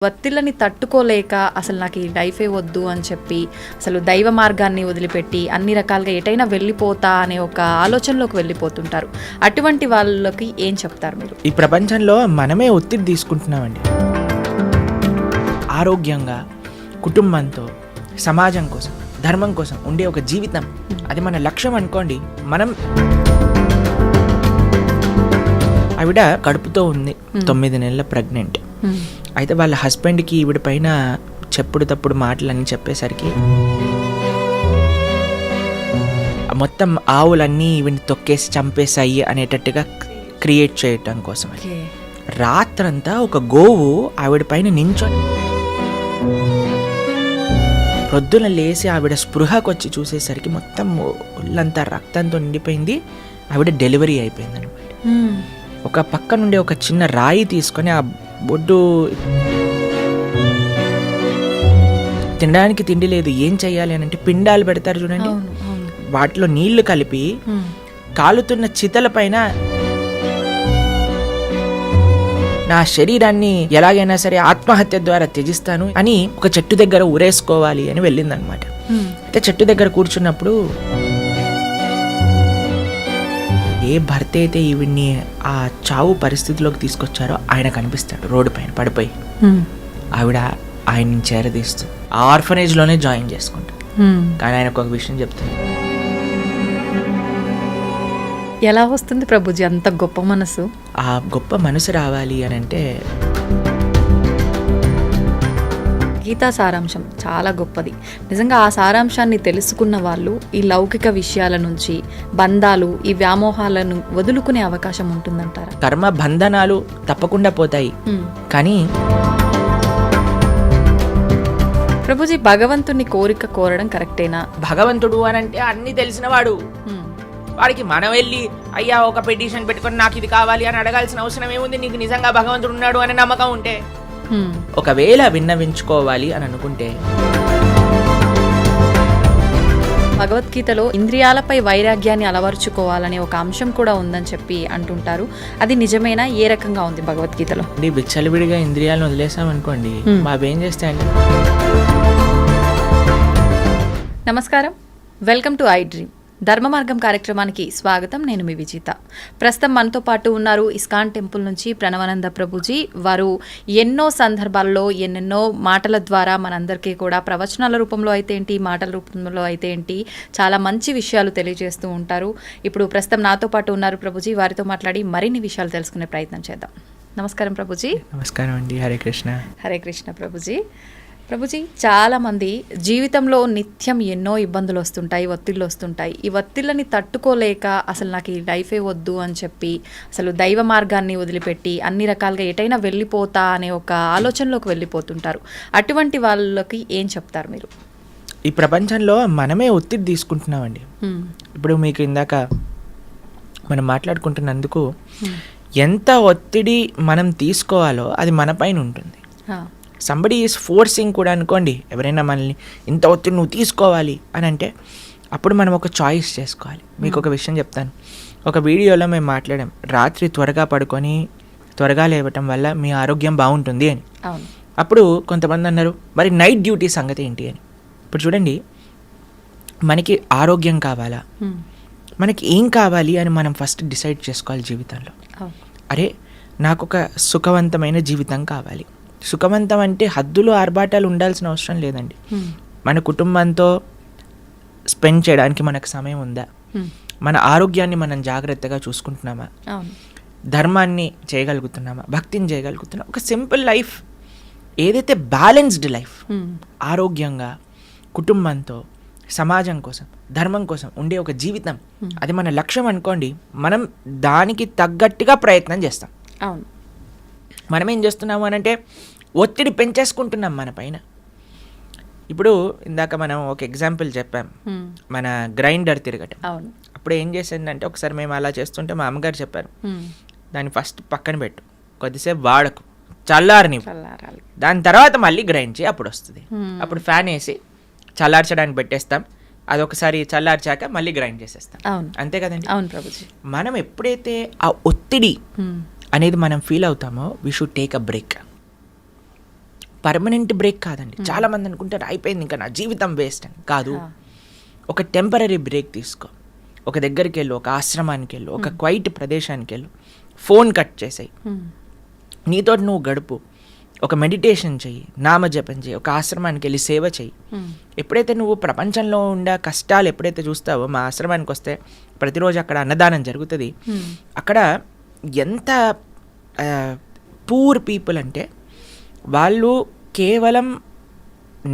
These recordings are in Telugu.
ఒత్తిళ్ళని తట్టుకోలేక అసలు నాకు ఈ లైఫే వద్దు అని చెప్పి అసలు దైవ మార్గాన్ని వదిలిపెట్టి అన్ని రకాలుగా ఎటైనా వెళ్ళిపోతా అనే ఒక ఆలోచనలోకి వెళ్ళిపోతుంటారు. అటువంటి వాళ్ళకి ఏం చెప్తారు మీరు? ఈ ప్రపంచంలో మనమే ఒత్తిడి తీసుకుంటున్నామండి. ఆరోగ్యంగా కుటుంబంతో సమాజం కోసం ధర్మం కోసం ఉండే ఒక జీవితం, అది మన లక్ష్యం అనుకోండి. మనం ఆవిడ కడుపుతో ఉంది, 9 నెలల ప్రెగ్నెంట్. అయితే వాళ్ళ హస్బెండ్కి ఈవిడ పైన చెప్పుడు తప్పుడు మాటలన్నీ చెప్పేసరికి మొత్తం ఆవులన్నీ ఈవిని తొక్కేసి చంపేసాయి అనేటట్టుగా క్రియేట్ చేయటం కోసం రాత్రంతా ఒక గోవు ఆవిడ పైన నించొని ప్రొద్దున లేసి ఆవిడ స్పృహకు వచ్చి చూసేసరికి మొత్తం ఒళ్ళంతా రక్తంతో నిండిపోయింది. ఆవిడ డెలివరీ అయిపోయింది అనమాట. ఒక పక్క నుండి ఒక చిన్న రాయి తీసుకొని ఆ బొడ్డు, తినడానికి తిండి లేదు, ఏం చెయ్యాలి అని అంటే పిండాలు పెడతారు చూడండి, వాటిలో నీళ్లు కలిపి కాలుతున్న చితల పైన నా శరీరాన్ని ఎలాగైనా సరే ఆత్మహత్య ద్వారా త్యజిస్తాను అని ఒక చెట్టు దగ్గర ఊరేసుకోవాలి అని వెళ్ళిందనమాట. అయితే చెట్టు దగ్గర కూర్చున్నప్పుడు ఏ భర్త అయితే ఈవిడ్ని ఆ చావు పరిస్థితిలోకి తీసుకొచ్చారో ఆయన కనిపిస్తాడు రోడ్డు పైన పడిపోయి. ఆవిడ ఆయన్ని చేరదీస్తూ ఆ ఆర్ఫనేజ్లోనే జాయిన్ చేసుకుంటాడు. కానీ ఆయనకు ఒక విషయం చెప్తుంది. ఎలా వస్తుంది ప్రభుజీ అంత గొప్ప మనసు? ఆ గొప్ప మనసు రావాలి అని అంటే గీతా సారాంశం చాలా గొప్పది. నిజంగా ఆ సారాంశాన్ని తెలుసుకున్న వాళ్ళు ఈ లౌకిక విషయాల నుంచి, బంధాలు, ఈ వ్యామోహాలను వదులుకునే అవకాశం ఉంటుందంటారా? కర్మ బంధనాలు తప్పకుండా పోతాయి. కానీ ప్రభుజీ, భగవంతుని కోరిక కోరడం కరెక్టేనా? భగవంతుడు అని అంటే అన్ని తెలిసినవాడు. వాడికి మనం వెళ్ళి అయ్యా ఒక పిటిషన్ పెట్టుకొని నాకు ఇది కావాలి అని అడగాల్సిన అవసరం ఏముంది? నీకు నిజంగా భగవంతుడు ఉన్నాడు అనే నమ్మకం ఉంటే, ఒకవేళ విన్నవించుకోవాలి అని అనుకుంటే. భగవద్గీతలో ఇంద్రియాలపై వైరాగ్యాన్ని అలవర్చుకోవాలనే ఒక అంశం కూడా ఉందని చెప్పి అంటుంటారు. అది నిజమేనా? ఏ రకంగా ఉంది భగవద్గీతలో? విచ్చలవిడిగా ఇంద్రియాలను వదిలేసాం అనుకోండి, బాబేం చేస్తాయండి. నమస్కారం, వెల్కమ్ టు ఐ డ్రీమ్. ధర్మ మార్గం కార్యక్రమానికి స్వాగతం. నేను మీ విజిత. ప్రస్తుతం మనతో పాటు ఉన్నారు ఇస్కాన్ టెంపుల్ నుంచి ప్రణవానంద ప్రభుజీ. వారు ఎన్నో సందర్భాల్లో ఎన్నెన్నో మాటల ద్వారా మనందరికీ కూడా ప్రవచనాల రూపంలో అయితే ఏంటి, మాటల రూపంలో అయితే ఏంటి, చాలా మంచి విషయాలు తెలియజేస్తూ ఉంటారు. ఇప్పుడు ప్రస్తుతం నాతో పాటు ఉన్నారు ప్రభుజీ. వారితో మాట్లాడి మరిన్ని విషయాలు తెలుసుకునే ప్రయత్నం చేద్దాం. నమస్కారం ప్రభుజీ. నమస్కారం అండి. హరే కృష్ణ. హరే కృష్ణ ప్రభుజీ. ప్రభుజీ, చాలామంది జీవితంలో నిత్యం ఎన్నో ఇబ్బందులు వస్తుంటాయి, ఒత్తిళ్ళు వస్తుంటాయి. ఈ ఒత్తిళ్ళని తట్టుకోలేక అసలు నాకు ఈ లైఫే వద్దు అని చెప్పి అసలు దైవ మార్గాన్ని వదిలిపెట్టి అన్ని రకాలుగా ఎటైనా వెళ్ళిపోతా అనే ఒక ఆలోచనలోకి వెళ్ళిపోతుంటారు. అటువంటి వాళ్ళకి ఏం చెప్తారు మీరు? ఈ ప్రపంచంలో మనమే ఒత్తిడి తీసుకుంటున్నామండి. ఇప్పుడు మీకు ఇందాక మనం మాట్లాడుకుంటున్నందుకు ఎంత ఒత్తిడి మనం తీసుకోవాలో అది మన పైన ఉంటుంది. సంబడి ఈజ్ ఫోర్సింగ్ కూడా అనుకోండి. ఎవరైనా మనల్ని ఇంత ఒత్తిడి నువ్వు తీసుకోవాలి అని అంటే అప్పుడు మనం ఒక చాయిస్ చేసుకోవాలి. మీకు ఒక విషయం చెప్తాను. ఒక వీడియోలో మేము మాట్లాడాం, రాత్రి త్వరగా పడుకొని త్వరగా లేవటం వల్ల మీ ఆరోగ్యం బాగుంటుంది అని. అప్పుడు కొంతమంది అన్నారు, మరి నైట్ డ్యూటీ సంగతి ఏంటి అని. ఇప్పుడు చూడండి, మనకి ఆరోగ్యం కావాలా, మనకి ఏం కావాలి అని మనం ఫస్ట్ డిసైడ్ చేసుకోవాలి జీవితంలో. అరే, నాకు ఒక సుఖవంతమైన జీవితం కావాలి. సుఖవంతం అంటే హద్దులు ఆర్భాటాలు ఉండాల్సిన అవసరం లేదండి. మన కుటుంబంతో స్పెండ్ చేయడానికి మనకు సమయం ఉందా, మన ఆరోగ్యాన్ని మనం జాగ్రత్తగా చూసుకుంటున్నామా, ధర్మాన్ని చేయగలుగుతున్నామా, భక్తిని చేయగలుగుతున్నామా, ఒక సింపుల్ లైఫ్, ఏదైతే బ్యాలెన్స్డ్ లైఫ్, ఆరోగ్యంగా కుటుంబంతో సమాజం కోసం ధర్మం కోసం ఉండే ఒక జీవితం, అది మన లక్ష్యం అనుకోండి. మనం దానికి తగ్గట్టుగా ప్రయత్నం చేస్తాం. అవును. మనం ఏం చేస్తున్నాము అని అంటే ఒత్తిడి పెంచేసుకుంటున్నాం మన పైన. ఇప్పుడు ఇందాక మనం ఒక ఎగ్జాంపుల్ చెప్పాం, మన గ్రైండర్ తిరగటం. అప్పుడు ఏం చేసిందంటే, ఒకసారి మేము అలా చేస్తుంటే మా అమ్మగారు చెప్పారు, దాన్ని ఫస్ట్ పక్కన పెట్టు, కొద్దిసేపు వాడకు, చల్లారని, దాని తర్వాత మళ్ళీ గ్రైండ్ చేయి, అప్పుడు వస్తుంది. అప్పుడు ఫ్యాన్ వేసి చల్లార్చడానికి పెట్టేస్తాం, అదొకసారి చల్లార్చాక మళ్ళీ గ్రైండ్ చేసేస్తాం, అవును అంతే కదండి. అవును ప్రభుజీ. మనం ఎప్పుడైతే ఆ ఒత్తిడి అనేది మనం ఫీల్ అవుతామో we should take a break. Permanent break కాదండి. చాలా మంది అనుకుంటారు అయిపోయింది ఇంకా నా జీవితం వేస్ట్ అని. కాదు, ఒక టెంపరీ బ్రేక్ తీసుకో. ఒక దగ్గరికి వెళ్ళు, ఒక ఆశ్రమానికి వెళ్ళు, ఒక క్వైట్ ప్రదేశానికి వెళ్ళు, ఫోన్ కట్ చేసేయి, నీతో నువ్వు గడుపు, ఒక మెడిటేషన్ చెయ్యి, నామజపం చెయ్యి, ఒక ఆశ్రమానికి వెళ్ళి సేవ చెయ్యి. ఎప్పుడైతే నువ్వు ప్రపంచంలో ఉండే కష్టాలు ఎప్పుడైతే చూస్తావో, మా ఆశ్రమానికి వస్తే ప్రతిరోజు అక్కడ అన్నదానం జరుగుతుంది. అక్కడ ఎంత పూర్ పీపుల్ అంటే వాళ్ళు కేవలం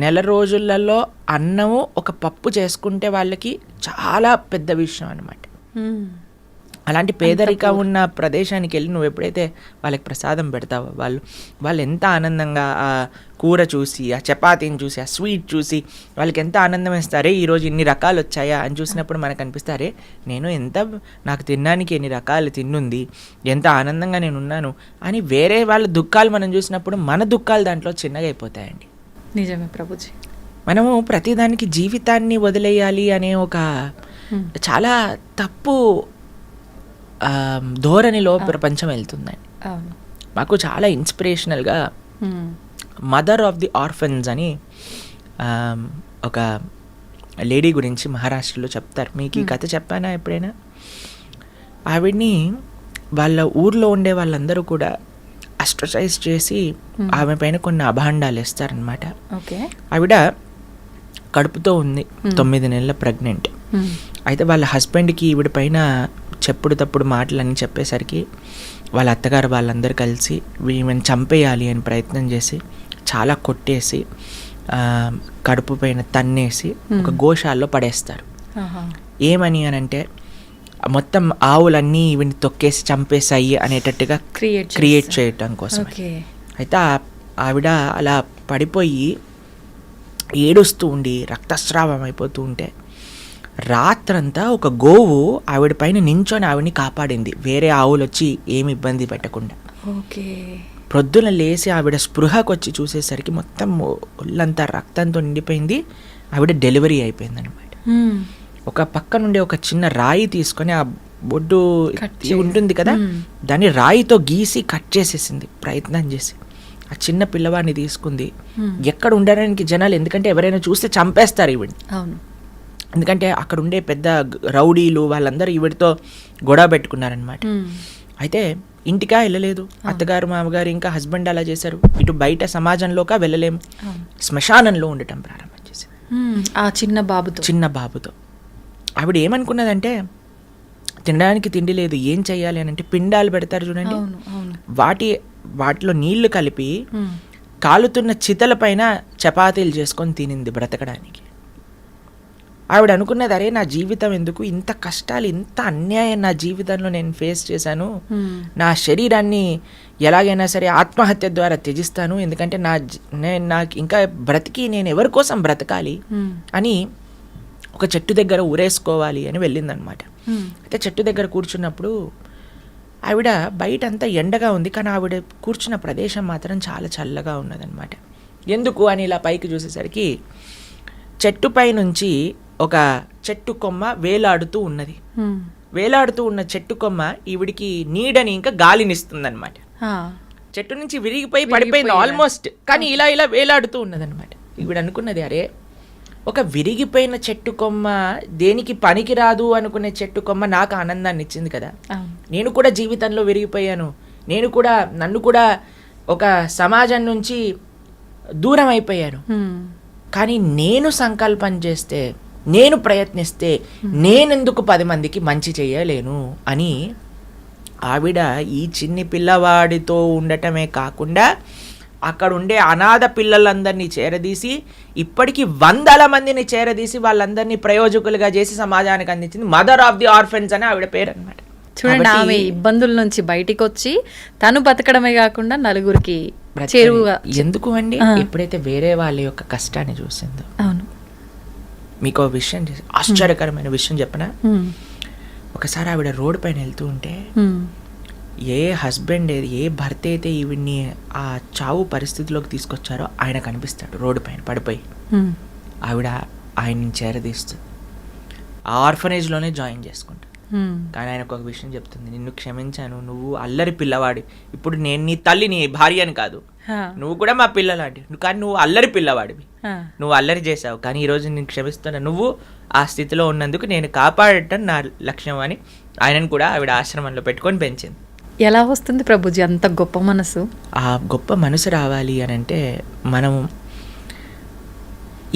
నెల రోజులలో అన్నము ఒక పప్పు చేసుకుంటే వాళ్ళకి చాలా పెద్ద విషయం అన్నమాట. అలాంటి పేదరిక ఉన్న ప్రదేశానికి వెళ్ళి నువ్వు ఎప్పుడైతే వాళ్ళకి ప్రసాదం పెడతావో వాళ్ళు ఎంత ఆనందంగా ఆ కూర చూసి, ఆ చపాతీని చూసి, ఆ స్వీట్ చూసి వాళ్ళకి ఎంత ఆనందం ఇస్తారే, ఈరోజు ఇన్ని రకాలు వచ్చాయా అని చూసినప్పుడు మనకు అనిపిస్తారే నాకు తినడానికి ఎన్ని రకాలు తిన్నుంది, ఎంత ఆనందంగా నేను ఉన్నాను అని. వేరే వాళ్ళ దుఃఖాలు మనం చూసినప్పుడు మన దుఃఖాలు దాంట్లో చిన్నగా అయిపోతాయండి. నిజమే ప్రభుజీ. మనము ప్రతిదానికి జీవితాన్ని వదిలేయాలి అనే ఒక చాలా తప్పు ధోరణిలో ప్రపంచం వెళ్తుందండి. మాకు చాలా ఇన్స్పిరేషనల్గా మదర్ ఆఫ్ ది ఆర్ఫన్స్ అని ఒక లేడీ గురించి మహారాష్ట్రలో చెప్తారు. మీకు ఈ కథ చెప్పానా ఎప్పుడైనా? ఆవిడ్ని వాళ్ళ ఊర్లో ఉండే వాళ్ళందరూ కూడా అస్ట్రసైజ్ చేసి ఆమె పైన కొన్ని అభాండాలు వేస్తారనమాట. ఆవిడ కడుపుతో ఉంది, 9 నెలల ప్రెగ్నెంట్. అయితే వాళ్ళ హస్బెండ్కి ఈవిడ పైన చెప్పుడు తప్పుడు మాటలన్నీ చెప్పేసరికి వాళ్ళ అత్తగారు వాళ్ళందరూ కలిసి ఈమెను చంపేయాలి అని ప్రయత్నం చేసి చాలా కొట్టేసి కడుపు పైన తన్నేసి ఒక గోశాలలో పడేస్తారు. ఏమని అని అంటే మొత్తం ఆవులన్నీ ఈవిని తొక్కేసి చంపేసాయి అనేటట్టుగా క్రియేట్ చేయటం కోసం. అయితే ఆవిడ అలా పడిపోయి ఏడుస్తూ ఉండి రక్తస్రావం అయిపోతూ ఉంటే రాత్రంతా ఒక గోవు ఆవిడ పైన నించొని ఆవిడని కాపాడింది, వేరే ఆవులు వచ్చి ఏమి ఇబ్బంది పెట్టకుండా. ప్రొద్దున లేసి ఆవిడ స్పృహకు వచ్చి చూసేసరికి మొత్తం ఒళ్ళంతా రక్తంతో నిండిపోయింది. ఆవిడ డెలివరీ అయిపోయింది అనమాట. ఒక పక్క నుండి ఒక చిన్న రాయి తీసుకొని ఆ బొడ్డు ఉంటుంది కదా, దాన్ని రాయితో గీసి కట్ చేసేసింది ప్రయత్నం చేసి. ఆ చిన్న పిల్లవాడిని తీసుకుంది. ఎక్కడ ఉండడానికి జనాలు, ఎందుకంటే ఎవరైనా చూస్తే చంపేస్తారు ఈవిడ్ని. ఎందుకంటే అక్కడ ఉండే పెద్ద రౌడీలు వాళ్ళందరూ ఈవిడితో గొడవ పెట్టుకున్నారనమాట. అయితే ఇంటికా వెళ్ళలేదు, అత్తగారు మామగారు ఇంకా హస్బెండ్ అలా చేశారు. ఇటు బయట సమాజంలోకా వెళ్ళలేము, శ్మశానంలో ఉండటం ప్రారంభం చేసింది ఆ చిన్న బాబుతో. ఆవిడ ఏమనుకున్నదంటే తినడానికి తిండి లేదు, ఏం చెయ్యాలి అని అంటే పిండాలు పెడతారు చూడండి, వాటిలో నీళ్లు కలిపి కాలుతున్న చితల పైన చపాతీలు చేసుకొని తినింది బ్రతకడానికి. ఆవిడ అనుకున్నది, అరే నా జీవితం ఎందుకు, ఇంత కష్టాలు ఇంత అన్యాయం నా జీవితంలో నేను ఫేస్ చేశాను, నా శరీరాన్ని ఎలాగైనా సరే ఆత్మహత్య ద్వారా త్యజిస్తాను, ఎందుకంటే నాకు ఇంకా బ్రతికి నేను ఎవరి కోసం బ్రతకాలి అని ఒక చెట్టు దగ్గర ఊరేసుకోవాలి అని వెళ్ళిందనమాట. అయితే చెట్టు దగ్గర కూర్చున్నప్పుడు ఆవిడ బయట అంతా ఎండగా ఉంది, కానీ ఆవిడ కూర్చున్న ప్రదేశం మాత్రం చాలా చల్లగా ఉన్నదనమాట. ఎందుకు అని ఇలా పైకి చూసేసరికి చెట్టుపై నుంచి ఒక చెట్టు కొమ్మ వేలాడుతూ ఉన్నది. వేలాడుతూ ఉన్న చెట్టు కొమ్మ ఈవిడికి నీడని ఇంకా గాలినిస్తుందన్నమాట. చెట్టు నుంచి విరిగిపోయి పడిపోయింది ఆల్మోస్ట్, కానీ ఇలా వేలాడుతూ ఉన్నదన్నమాట. ఈవిడ అనుకున్నది, అరే ఒక విరిగిపోయిన చెట్టు కొమ్మ, దేనికి పనికిరాదు అనుకునే చెట్టు కొమ్మ నాకు ఆనందాన్ని ఇచ్చింది కదా, నేను కూడా జీవితంలో విరిగిపోయాను, నన్ను కూడా ఒక సమాజం నుంచి దూరం అయిపోయాను, కానీ నేను సంకల్పం చేస్తే, నేను ప్రయత్నిస్తే నేనెందుకు 10 మందికి మంచి చేయలేను అని ఆవిడ ఈ చిన్ని పిల్లవాడితో ఉండటమే కాకుండా అక్కడ ఉండే అనాథ పిల్లలందరినీ చేరదీసి ఇప్పటికీ 100 మందిని చేరదీసి వాళ్ళందరినీ ప్రయోజకులుగా చేసి సమాజానికి అందించింది. మదర్ ఆఫ్ ది ఆర్ఫన్స్ అని ఆవిడ పేరు అనమాట. చూడండి, ఆమె ఇబ్బందుల నుంచి బయటికి వచ్చి తను బతకడమే కాకుండా నలుగురికి చేరువుగా. ఎందుకు అండి, ఎప్పుడైతే వేరే వాళ్ళ యొక్క కష్టాన్ని చూసిందో. అవును, మీకు విషయం ఆశ్చర్యకరమైన విషయం చెప్పనా. ఒకసారి ఆవిడ రోడ్డు పైన వెళ్తూ ఉంటే ఏ హస్బెండ్ ఏ భర్త అయితే ఈవిడ్ని ఆ చావు పరిస్థితిలోకి తీసుకొచ్చారో ఆయన కనిపిస్తాడు రోడ్డు పైన పడిపోయి. ఆవిడ ఆయన్ని చేరదీస్తుంది, ఆ ఆర్ఫనేజ్లోనే జాయిన్ చేసుకుంటాడు. కానీ ఆయనకు ఒక విషయం చెప్తుంది, నిన్ను క్షమించాను, నువ్వు అల్లరి పిల్లవాడి, ఇప్పుడు నేను నీ తల్లి, నీ భార్య అని కాదు, నువ్వు కూడా మా పిల్లలాంటి, కానీ నువ్వు అల్లరి పిల్లవాడివి, నువ్వు అల్లరి చేసావు, కానీ ఈరోజు నేను క్షమిస్తున్నా, నువ్వు ఆ స్థితిలో ఉన్నందుకు నేను కాపాడటం నా లక్ష్యం అని ఆయనను కూడా ఆవిడ ఆశ్రమంలో పెట్టుకొని పెంచింది. ఎలా వస్తుంది ప్రభుజీ అంత గొప్ప మనసు? ఆ గొప్ప మనసు రావాలి అని అంటే మనం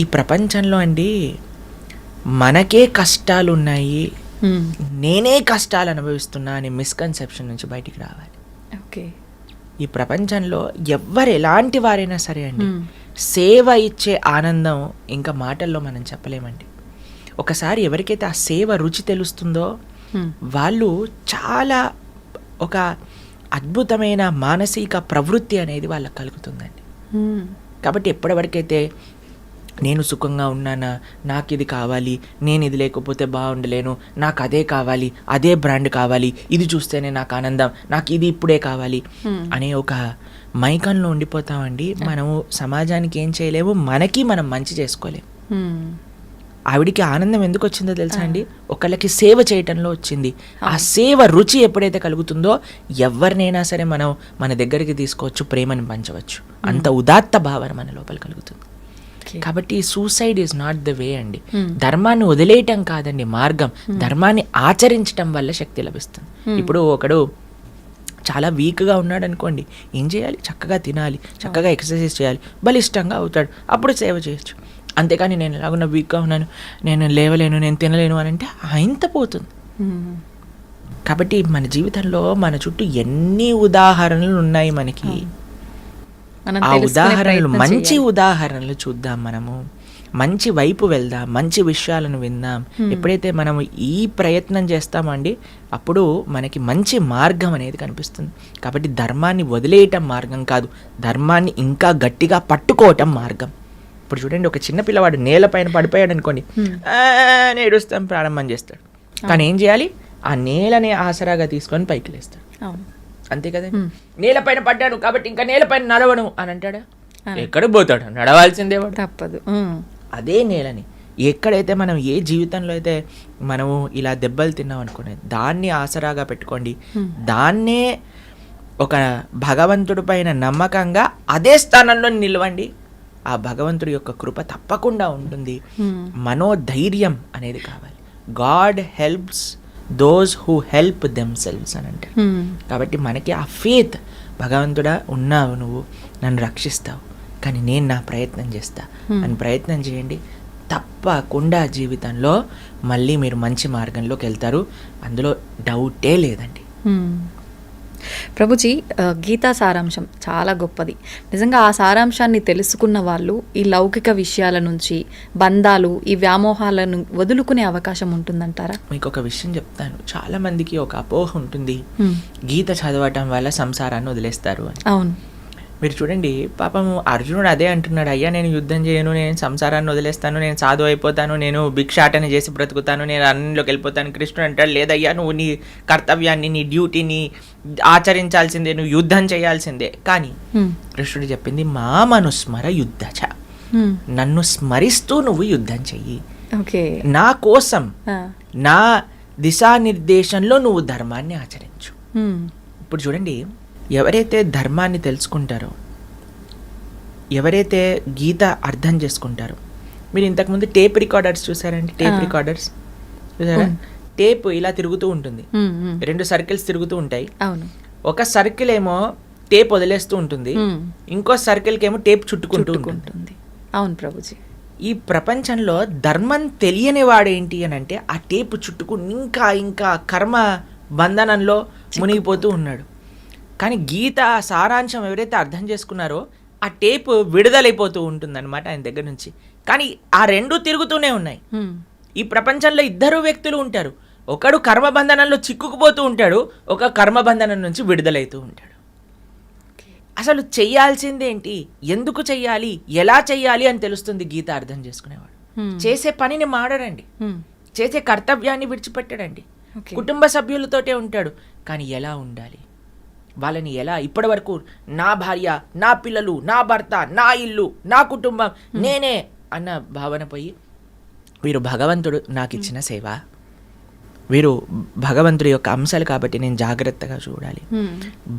ఈ ప్రపంచంలో అండి మనకే కష్టాలు ఉన్నాయి, నేనే కష్టాలు అనుభవిస్తున్నా అనే మిస్కన్సెప్షన్ నుంచి బయటికి రావాలి. ఓకే. ఈ ప్రపంచంలో ఎవ్వరు ఎలాంటి వారైనా సరే అండి, సేవ ఇచ్చే ఆనందం ఇంకా మాటల్లో మనం చెప్పలేమండి. ఒకసారి ఎవరికైతే ఆ సేవ రుచి తెలుస్తుందో వాళ్ళు చాలా ఒక అద్భుతమైన మానసిక ప్రవృత్తి అనేది వాళ్ళకి కలుగుతుందండి. కాబట్టి ఎప్పటివరకైతే నేను సుఖంగా ఉన్నానా, నాకు ఇది కావాలి, నేను ఇది లేకపోతే బాగుండలేను, నాకు అదే కావాలి, అదే బ్రాండ్ కావాలి, ఇది చూస్తేనే నాకు ఆనందం, నాకు ఇది ఇప్పుడే కావాలి అనే ఒక మైకంలో ఉండిపోతామండి. మనము సమాజానికి ఏం చేయలేము, మనకి మనం మంచి చేసుకోలేము. ఆవిడికి ఆనందం ఎందుకు వచ్చిందో తెలుసా అండి? ఒకళ్ళకి సేవ చేయటంలో వచ్చింది. ఆ సేవ రుచి ఎప్పుడైతే కలుగుతుందో ఎవరినైనా సరే మనం మన దగ్గరికి తీసుకోవచ్చు, ప్రేమను పంచవచ్చు. అంత ఉదాత్త భావన మన లోపల కలుగుతుంది. కాబట్టి suicide is not the way అండి. ధర్మాన్ని వదిలేయటం కాదండి మార్గం, ధర్మాన్ని ఆచరించటం వల్ల శక్తి లభిస్తుంది. ఇప్పుడు ఒకడు చాలా వీక్గా ఉన్నాడు అనుకోండి, ఏం చేయాలి? చక్కగా తినాలి, చక్కగా ఎక్సర్సైజ్ చేయాలి, బలిష్టంగా అవుతాడు, అప్పుడు సేవ చేయొచ్చు. అంతేకాని నేను ఎలాగున్నా వీక్గా ఉన్నాను, నేను లేవలేను, నేను తినలేను అని అంటే ఇంత పోతుంది. కాబట్టి మన జీవితంలో మన చుట్టూ ఎన్ని ఉదాహరణలు ఉన్నాయి మనకి. ఆ ఉదాహరణలు, మంచి ఉదాహరణలు చూద్దాం, మనము మంచి వైపు వెళ్దాం, మంచి విషయాలను విందాం. ఎప్పుడైతే మనం ఈ ప్రయత్నం చేస్తామండి అప్పుడు మనకి మంచి మార్గం అనేది కనిపిస్తుంది. కాబట్టి ధర్మాన్ని వదిలేయటం మార్గం కాదు, ధర్మాన్ని ఇంకా గట్టిగా పట్టుకోవటం మార్గం. ఇప్పుడు చూడండి, ఒక చిన్న పిల్లవాడు నేలపైన పడిపోయాడు అనుకోండి, ఏడుస్తాం ప్రారంభం చేస్తాడు. కానీ ఏం చేయాలి? ఆ నేలని ఆసరాగా తీసుకొని పైకి లేస్తాడు. అంతే కదా. నేలపైన పడ్డాను కాబట్టి ఇంకా నేలపైన నడవను అని అంటాడా? ఎక్కడ పోతాడు? నడవాల్సిందే, తప్పదు. అదే నేలని ఎక్కడైతే మనం ఏ జీవితంలో అయితే మనము ఇలా దెబ్బలు తిన్నాం అనుకునే దాన్ని ఆసరాగా పెట్టుకోండి, దాన్నే ఒక భగవంతుడి పైన నమ్మకంగా అదే స్థానంలో నిలవండి. ఆ భగవంతుడి యొక్క కృప తప్పకుండా ఉంటుంది. మనోధైర్యం అనేది కావాలి. God helps those who help themselves అని అంటారు. కాబట్టి మనకి ఆ ఫేత్, భగవంతుడా ఉన్నావు, నువ్వు నన్ను రక్షిస్తావు, కానీ నేను నా ప్రయత్నం చేస్తా అని ప్రయత్నం చేయండి. తప్పకుండా జీవితంలో మళ్ళీ మీరు మంచి మార్గంలోకి వెళ్తారు, అందులో డౌటే లేదండి. ప్రభుజీ, గీతా సారాంశం చాలా గొప్పది. నిజంగా ఆ సారాంశాన్ని తెలుసుకున్న వాళ్ళు ఈ లౌకిక విషయాల నుంచి, బంధాలు, ఈ వ్యామోహాలను వదులుకునే అవకాశం ఉంటుందంటారా? మీకు ఒక విషయం చెప్తాను. చాలా మందికి ఒక అపోహ ఉంటుంది, గీత చదవటం వల్ల సంసారాన్ని వదిలేస్తారు అని. అవును. మీరు చూడండి, పాపం అర్జునుడు అదే అంటున్నాడు, అయ్యా నేను యుద్ధం చేయను, నేను సంసారాన్ని వదిలేస్తాను, నేను సాధు అయిపోతాను, నేను భిక్షాటన చేసి బ్రతుకుతాను, నేను అన్నిలోకి వెళ్ళిపోతాను. కృష్ణుడు అంటాడు, లేదయ్యా నువ్వు నీ కర్తవ్యాన్ని, నీ డ్యూటీని ఆచరించాల్సిందే, నువ్వు యుద్ధం చేయాల్సిందే. కానీ కృష్ణుడు చెప్పింది మామనుస్మర యుద్ధచ, నన్ను స్మరిస్తూ నువ్వు యుద్ధం చెయ్యి, నా కోసం, నా దిశానిర్దేశంలో నువ్వు ధర్మాన్ని ఆచరించు. ఇప్పుడు చూడండి, ఎవరైతే ధర్మాన్ని తెలుసుకుంటారో, ఎవరైతే గీత అర్థం చేసుకుంటారో, మీరు ఇంతకుముందు టేప్ రికార్డర్స్ చూసారండి? టేప్ రికార్డర్స్ చూసారా? టేప్ ఇలా తిరుగుతూ ఉంటుంది, 2 సర్కిల్స్ తిరుగుతూ ఉంటాయి. ఒక సర్కిల్ ఏమో టేప్ వదిలేస్తూ ఉంటుంది, ఇంకో సర్కిల్కి ఏమో టేప్ చుట్టుకుంటూ ఉంటుంది. అవును ప్రభుజీ. ఈ ప్రపంచంలో ధర్మం తెలియని వాడేంటి అని అంటే ఆ టేప్ చుట్టుకుని ఇంకా ఇంకా కర్మ బంధనంలో మునిగిపోతూ ఉన్నాడు. కానీ గీత సారాంశం ఎవరైతే అర్థం చేసుకున్నారో ఆ టేప్ విడుదలైపోతూ ఉంటుందన్నమాట ఆయన దగ్గర నుంచి. కానీ ఆ 2 తిరుగుతూనే ఉన్నాయి. ఈ ప్రపంచంలో 2 వ్యక్తులు ఉంటారు, ఒకడు కర్మబంధనంలో చిక్కుకుపోతూ ఉంటాడు, ఒక కర్మబంధనం నుంచి విడుదలైతూ ఉంటాడు. అసలు చెయ్యాల్సిందేంటి, ఎందుకు చెయ్యాలి, ఎలా చెయ్యాలి అని తెలుస్తుంది గీత అర్థం చేసుకునేవాడు. చేసే పనిని మాడడండి, చేసే కర్తవ్యాన్ని విడిచిపెట్టడండి, కుటుంబ సభ్యులతోటే ఉంటాడు, కానీ ఎలా ఉండాలి, వాళ్ళని ఎలా, ఇప్పటి వరకు నా భార్య, నా పిల్లలు, నా భర్త, నా ఇల్లు, నా కుటుంబం, నేనే అన్న భావన పోయి వీరు భగవంతుడు నాకు ఇచ్చిన సేవ, వీరు భగవంతుడి యొక్క అంశాలు కాబట్టి నేను జాగ్రత్తగా చూడాలి.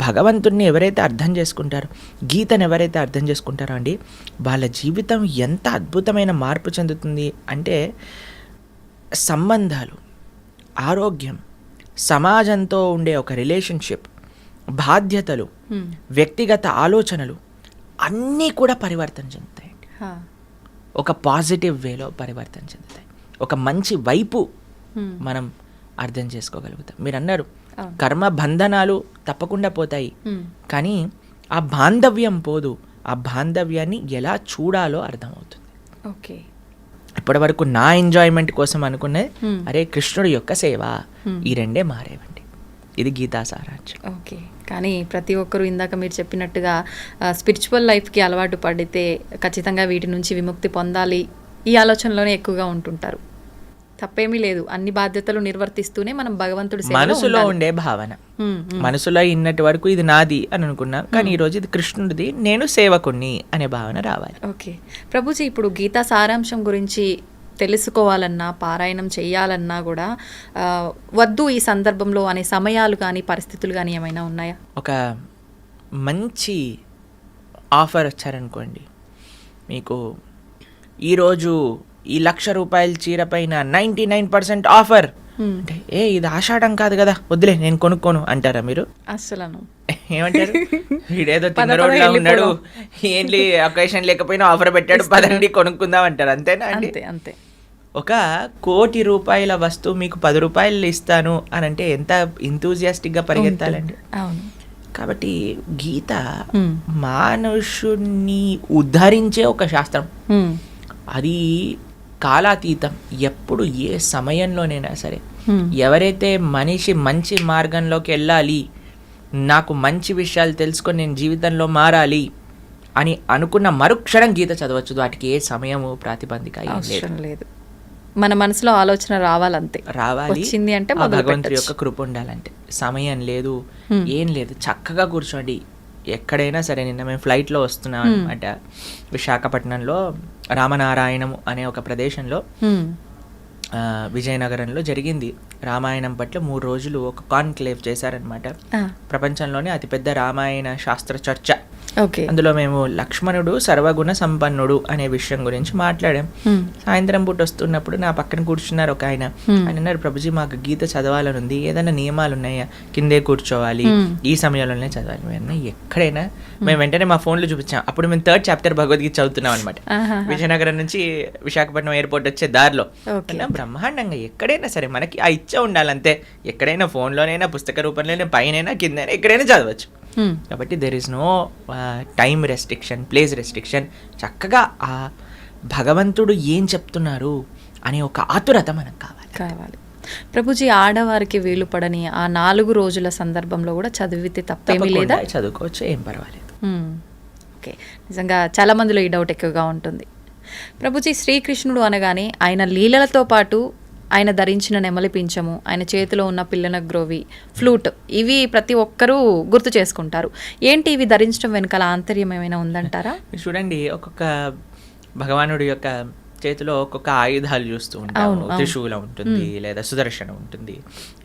భగవంతుడిని ఎవరైతే అర్థం చేసుకుంటారో, గీతను ఎవరైతే అర్థం చేసుకుంటారో అండి, వాళ్ళ జీవితం ఎంత అద్భుతమైన మార్పు చెందుతుంది అంటే సంబంధాలు, ఆరోగ్యం, సమాజంతో ఉండే ఒక రిలేషన్షిప్, బాధ్యతలు, వ్యక్తిగత ఆలోచనలు అన్నీ కూడా పరివర్తన చెందుతాయండి. ఒక పాజిటివ్ వేలో పరివర్తన చెందుతాయి. ఒక మంచి వైపు మనం అర్థం చేసుకోగలుగుతాం. మీరు అన్నారు కర్మ బంధనాలు తప్పకుండా పోతాయి, కానీ ఆ బాంధవ్యం పోదు. ఆ బాంధవ్యాన్ని ఎలా చూడాలో అర్థమవుతుంది. ఓకే, ఇప్పటి వరకు నా ఎంజాయ్మెంట్ కోసం అనుకునే అరే కృష్ణుడి యొక్క సేవ, ఈ రెండే మారేవండి. ఇది గీతా సారాంశం. ఓకే, కానీ ప్రతి ఒక్కరూ ఇందాక మీరు చెప్పినట్టుగా స్పిరిచువల్ లైఫ్కి అలవాటు పడితే ఖచ్చితంగా వీటి నుంచి విముక్తి పొందాలి, ఈ ఆలోచనలోనే ఎక్కువగా ఉంటుంటారు. తప్పేమీ లేదు, అన్ని బాధ్యతలు నిర్వర్తిస్తూనే మనం భగవంతుడి మనసులో ఉండే భావన, మనసులో ఇన్నటి వరకు ఇది నాది అని అనుకున్నా, కానీ ఈరోజు ఇది కృష్ణుడిది, నేను సేవకుణ్ణి అనే భావన రావాలి. ఓకే ప్రభుజీ, ఇప్పుడు గీతా సారాంశం గురించి తెలుసుకోవాలన్నా, పారాయణం చేయాలన్నా కూడా వద్దు ఈ సందర్భంలో అనే సమయాలు కానీ పరిస్థితులు కానీ ఏమైనా ఉన్నాయా? ఒక మంచి ఆఫర్ వచ్చారనుకోండి, మీకు ఈరోజు ఈ 1,00,000 రూపాయల చీర పైన 99% ఆఫర్ అంటే, ఇది ఆషాఢం కాదు కదా, వద్దులే నేను కొనుక్కోను అంటారా మీరు? అసలు ఏమంటారు, వీడేదో తిన్నరోడ్లా ఉన్నాడు, ఏంటి అకేషన్ లేకపోయినా ఆఫర్ పెట్టాడు, పదండి కొనుక్కుందాం అంటారు. అంతేనా అండి? అంతే. ఒక 1,00,00,000 రూపాయల వస్తువు మీకు 10 రూపాయలు ఇస్తాను అని అంటే ఎంత ఇంతూజియాస్టిక్గా పరిగెత్తాలండి. అవును. కాబట్టి గీత మనుషుణ్ణి ఉద్ధరించే ఒక శాస్త్రం. అది కాలాతీతం. ఎప్పుడు ఏ సమయంలోనైనా సరే ఎవరైతే మనిషి మంచి మార్గంలోకి వెళ్ళాలి, నాకు మంచి విషయాలు తెలుసుకొని నేను జీవితంలో మారాలి అని అనుకున్న మరుక్షణం గీత చదవచ్చు. వాటికి ఏ సమయము ప్రాతిబంధిక లేదు. మన మనసులో ఆలోచన రావాలంతే, రావాలి. వచ్చింది అంటే భగవంతుడి యొక్క కృప ఉండాలంటే. సమయం లేదు, ఏం లేదు, చక్కగా కూర్చోండి ఎక్కడైనా సరే. నిన్న మేము ఫ్లైట్లో వస్తున్నాం అనమాట, విశాఖపట్నంలో రామనారాయణము అనే ఒక ప్రదేశంలో, విజయనగరంలో జరిగింది. రామాయణం పట్ల 3 రోజులు ఒక కాన్క్లేవ్ చేశారనమాట. ప్రపంచంలోనే అతిపెద్ద రామాయణ శాస్త్ర చర్చ. అందులో మేము లక్ష్మణుడు సర్వగుణ సంపన్నుడు అనే విషయం గురించి మాట్లాడాం. సాయంత్రం పూట వస్తున్నప్పుడు నా పక్కన కూర్చున్నారు ఒక ఆయన. ఆయన అన్నారు, ప్రభుజీ మాకు గీత చదవాలని ఉంది, ఏదైనా నియమాలు ఉన్నాయా? కిందే కూర్చోవాలి, ఈ సమయంలోనే చదవాలి. మేము ఎక్కడైనా మేము వెంటనే మా ఫోన్లో చూపించాం. అప్పుడు మేము 3rd చాప్టర్ భగవద్గీత చదువుతున్నాం అనమాట. విజయనగరం నుంచి విశాఖపట్నం ఎయిర్పోర్ట్ వచ్చే దారిలో. బ్రహ్మాండంగా ఎక్కడైనా సరే మనకి ఆ ఇచ్చ ఉండాలంతే. ఎక్కడైనా ఫోన్లోనైనా, పుస్తక రూపంలోనే, పైనైనా కిందైనా ఎక్కడైనా చదవచ్చు. కాబట్టి there is no time restriction, place restriction. చక్కగా ఆ భగవంతుడు ఏం చెప్తున్నారు అనే ఒక ఆతురత మనకు కావాలి. ప్రభుజీ, ఆడవారికి వీలు పడని ఆ 4 రోజుల సందర్భంలో కూడా చదివితే తప్పేమీ లేదా? చదువుకోవచ్చు, ఏం పర్వాలేదు. ఓకే, నిజంగా చాలా మందిలో ఈ డౌట్ ఎక్కువగా ఉంటుంది. ప్రభుజీ, శ్రీకృష్ణుడు అనగానే ఆయన లీలలతో పాటు ఆయన ధరించిన నెమలి పింఛము, ఆయన చేతిలో ఉన్న పిల్లన గ్రోవి, ఫ్లూట్, ఇవి ప్రతి ఒక్కరూ గుర్తు చేసుకుంటారు. ఏంటి ఇవి ధరించడం వెనకాల ఆంతర్యం ఏమైనా ఉందంటారా? చూడండి, ఒక్కొక్క భగవానుడి యొక్క చేతిలో ఒక్కొక్క ఆయుధాలు చూస్తూ ఉంటాము. త్రిశూలం ఉంటుంది, లేదా సుదర్శనం ఉంటుంది,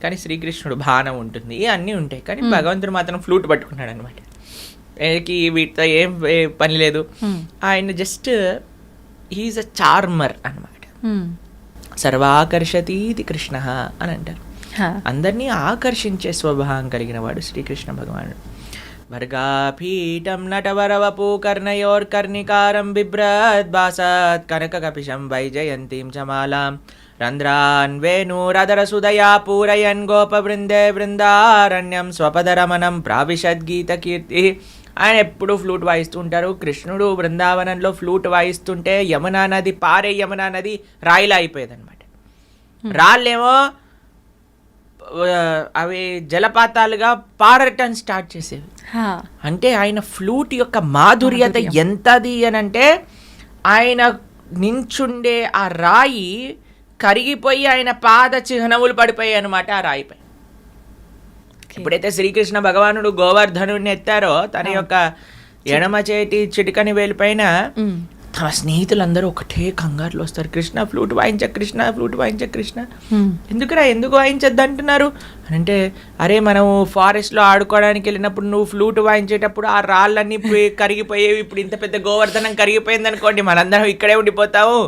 కానీ శ్రీకృష్ణుడు బాణం ఉంటుంది, అన్నీ ఉంటాయి. కానీ భగవంతుడు మాత్రం ఫ్లూట్ పట్టుకున్నాడు అనమాట. వీటితో ఏం పని లేదు. ఆయన జస్ట్ హీఈస్ అ చార్మర్ అనమాట. సర్వాకర్షతీతి కృష్ణ అని అంటారు. అందరినీ ఆకర్షించే స్వభావం కలిగిన వాడు శ్రీకృష్ణ భగవానుడు. వర్గాపీఠం నటవరవపూ కర్ణయోర్కర్ణికారం బిభ్రద్భాసత్ కనకకపిశం వైజయంతీం చమాలాం రంధ్రాన్ వేణురదరసుదయా పూరయన్ గోపవృందే బృందారణ్యం స్వపదరమణం ప్రావిశద్గీత కీర్తి. ఆయన ఎప్పుడు ఫ్లూట్ వాయిస్తూ ఉంటారు. కృష్ణుడు బృందావనంలో ఫ్లూట్ వాయిస్తుంటే యమునా నది, పారే యమునా నది రాయిలా అయిపోయేది అనమాట. రాళ్ళేమో అవి జలపాతాలుగా పారటం స్టార్ట్ చేసేవి. అంటే ఆయన ఫ్లూట్ యొక్క మాధుర్యత ఎంతది అని అంటే, ఆయన నించుండే ఆ రాయి కరిగిపోయి ఆయన పాద చిహ్నములు పడిపోయాయి అనమాట ఆ రాయిపై. ఎప్పుడైతే శ్రీకృష్ణ భగవానుడు గోవర్ధనుడిని ఎత్తారో, తన యొక్క ఎడమ చేతి చిటికని వేలిపైన ఆ స్నేహితులందరూ ఒకటే కంగారులో వస్తారు, కృష్ణ ఫ్లూట్ వాయించ, కృష్ణ ఫ్లూట్ వాయించ, కృష్ణ ఎందుకురా ఎందుకు వాయించద్దు అంటున్నారు అని అంటే, అరే మనం ఫారెస్ట్లో ఆడుకోవడానికి వెళ్ళినప్పుడు నువ్వు ఫ్లూట్ వాయించేటప్పుడు ఆ రాళ్ళన్నీ కరిగిపోయేవి, ఇప్పుడు ఇంత పెద్ద గోవర్ధనం కరిగిపోయింది అనుకోండి, మనందరం ఇక్కడే ఉండిపోతాము,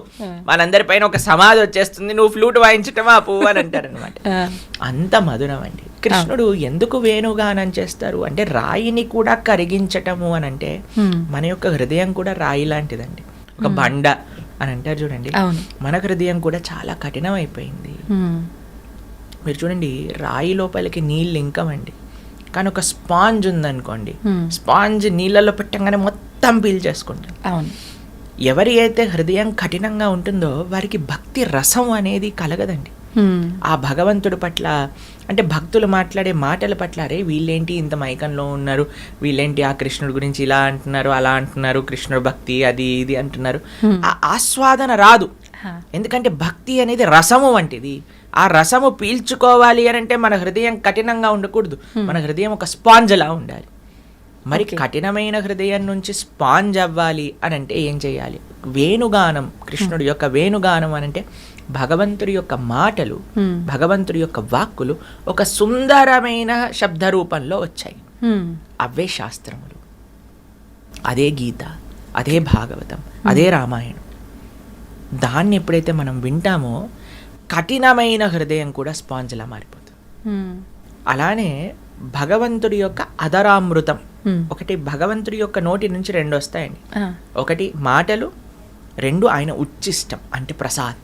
మనందరి పైన ఒక సమాధి వచ్చేస్తుంది, నువ్వు ఫ్లూట్ వాయించటమా పువ్వు అని అంటారు అనమాట. అంత మధురం అండి. కృష్ణుడు ఎందుకు వేణుగానం చేస్తారు అంటే, రాయిని కూడా కరిగించటము అని అంటే, మన యొక్క హృదయం కూడా రాయి లాంటిదండి, ఒక బండ అని అంటారు చూడండి. మన హృదయం కూడా చాలా కఠినం అయిపోయింది. మీరు చూడండి, రాయి లోపలికి నీళ్ళు ఇంకమండి, కానీ ఒక స్పాంజ్ ఉందనుకోండి, స్పాంజ్ నీళ్ళలో పెట్టంగానే మొత్తం పీల్ చేసుకుంటాం. అవును. ఎవరి అయితే హృదయం కఠినంగా ఉంటుందో వారికి భక్తి రసం అనేది కలగదండి. ఆ భగవంతుడి పట్ల అంటే భక్తులు మాట్లాడే మాటల పట్ల, అరే వీళ్ళేంటి ఇంత మైకంలో ఉన్నారు, వీళ్ళేంటి ఆ కృష్ణుడి గురించి ఇలా అంటున్నారు అలా అంటున్నారు, కృష్ణుడు భక్తి అది ఇది అంటున్నారు, ఆ ఆస్వాదన రాదు. ఎందుకంటే భక్తి అనేది రసము వంటిది. ఆ రసము పీల్చుకోవాలి అని అంటే మన హృదయం కఠినంగా ఉండకూడదు, మన హృదయం ఒక స్పాంజ్ లా ఉండాలి. మరి కఠినమైన హృదయం నుంచి స్పాంజ్ అవ్వాలి అని అంటే ఏం చేయాలి? వేణుగానం, కృష్ణుడి యొక్క వేణుగానం అని అంటే భగవంతుడి యొక్క మాటలు, భగవంతుడి యొక్క వాక్కులు ఒక సుందరమైన శబ్ద రూపంలో వచ్చాయి. అవే శాస్త్రములు, అదే గీత, అదే భాగవతం, అదే రామాయణం. దాన్ని ఎప్పుడైతే మనం వింటామో కఠినమైన హృదయం కూడా స్పాంజ్లా మారిపోతుంది. అలానే భగవంతుడి యొక్క అధరామృతం, ఒకటి భగవంతుడి యొక్క నోటి నుంచి రెండు వస్తాయండి. ఒకటి మాటలు, రెండు ఆయన ఉచ్చిష్టం అంటే ప్రసాద్.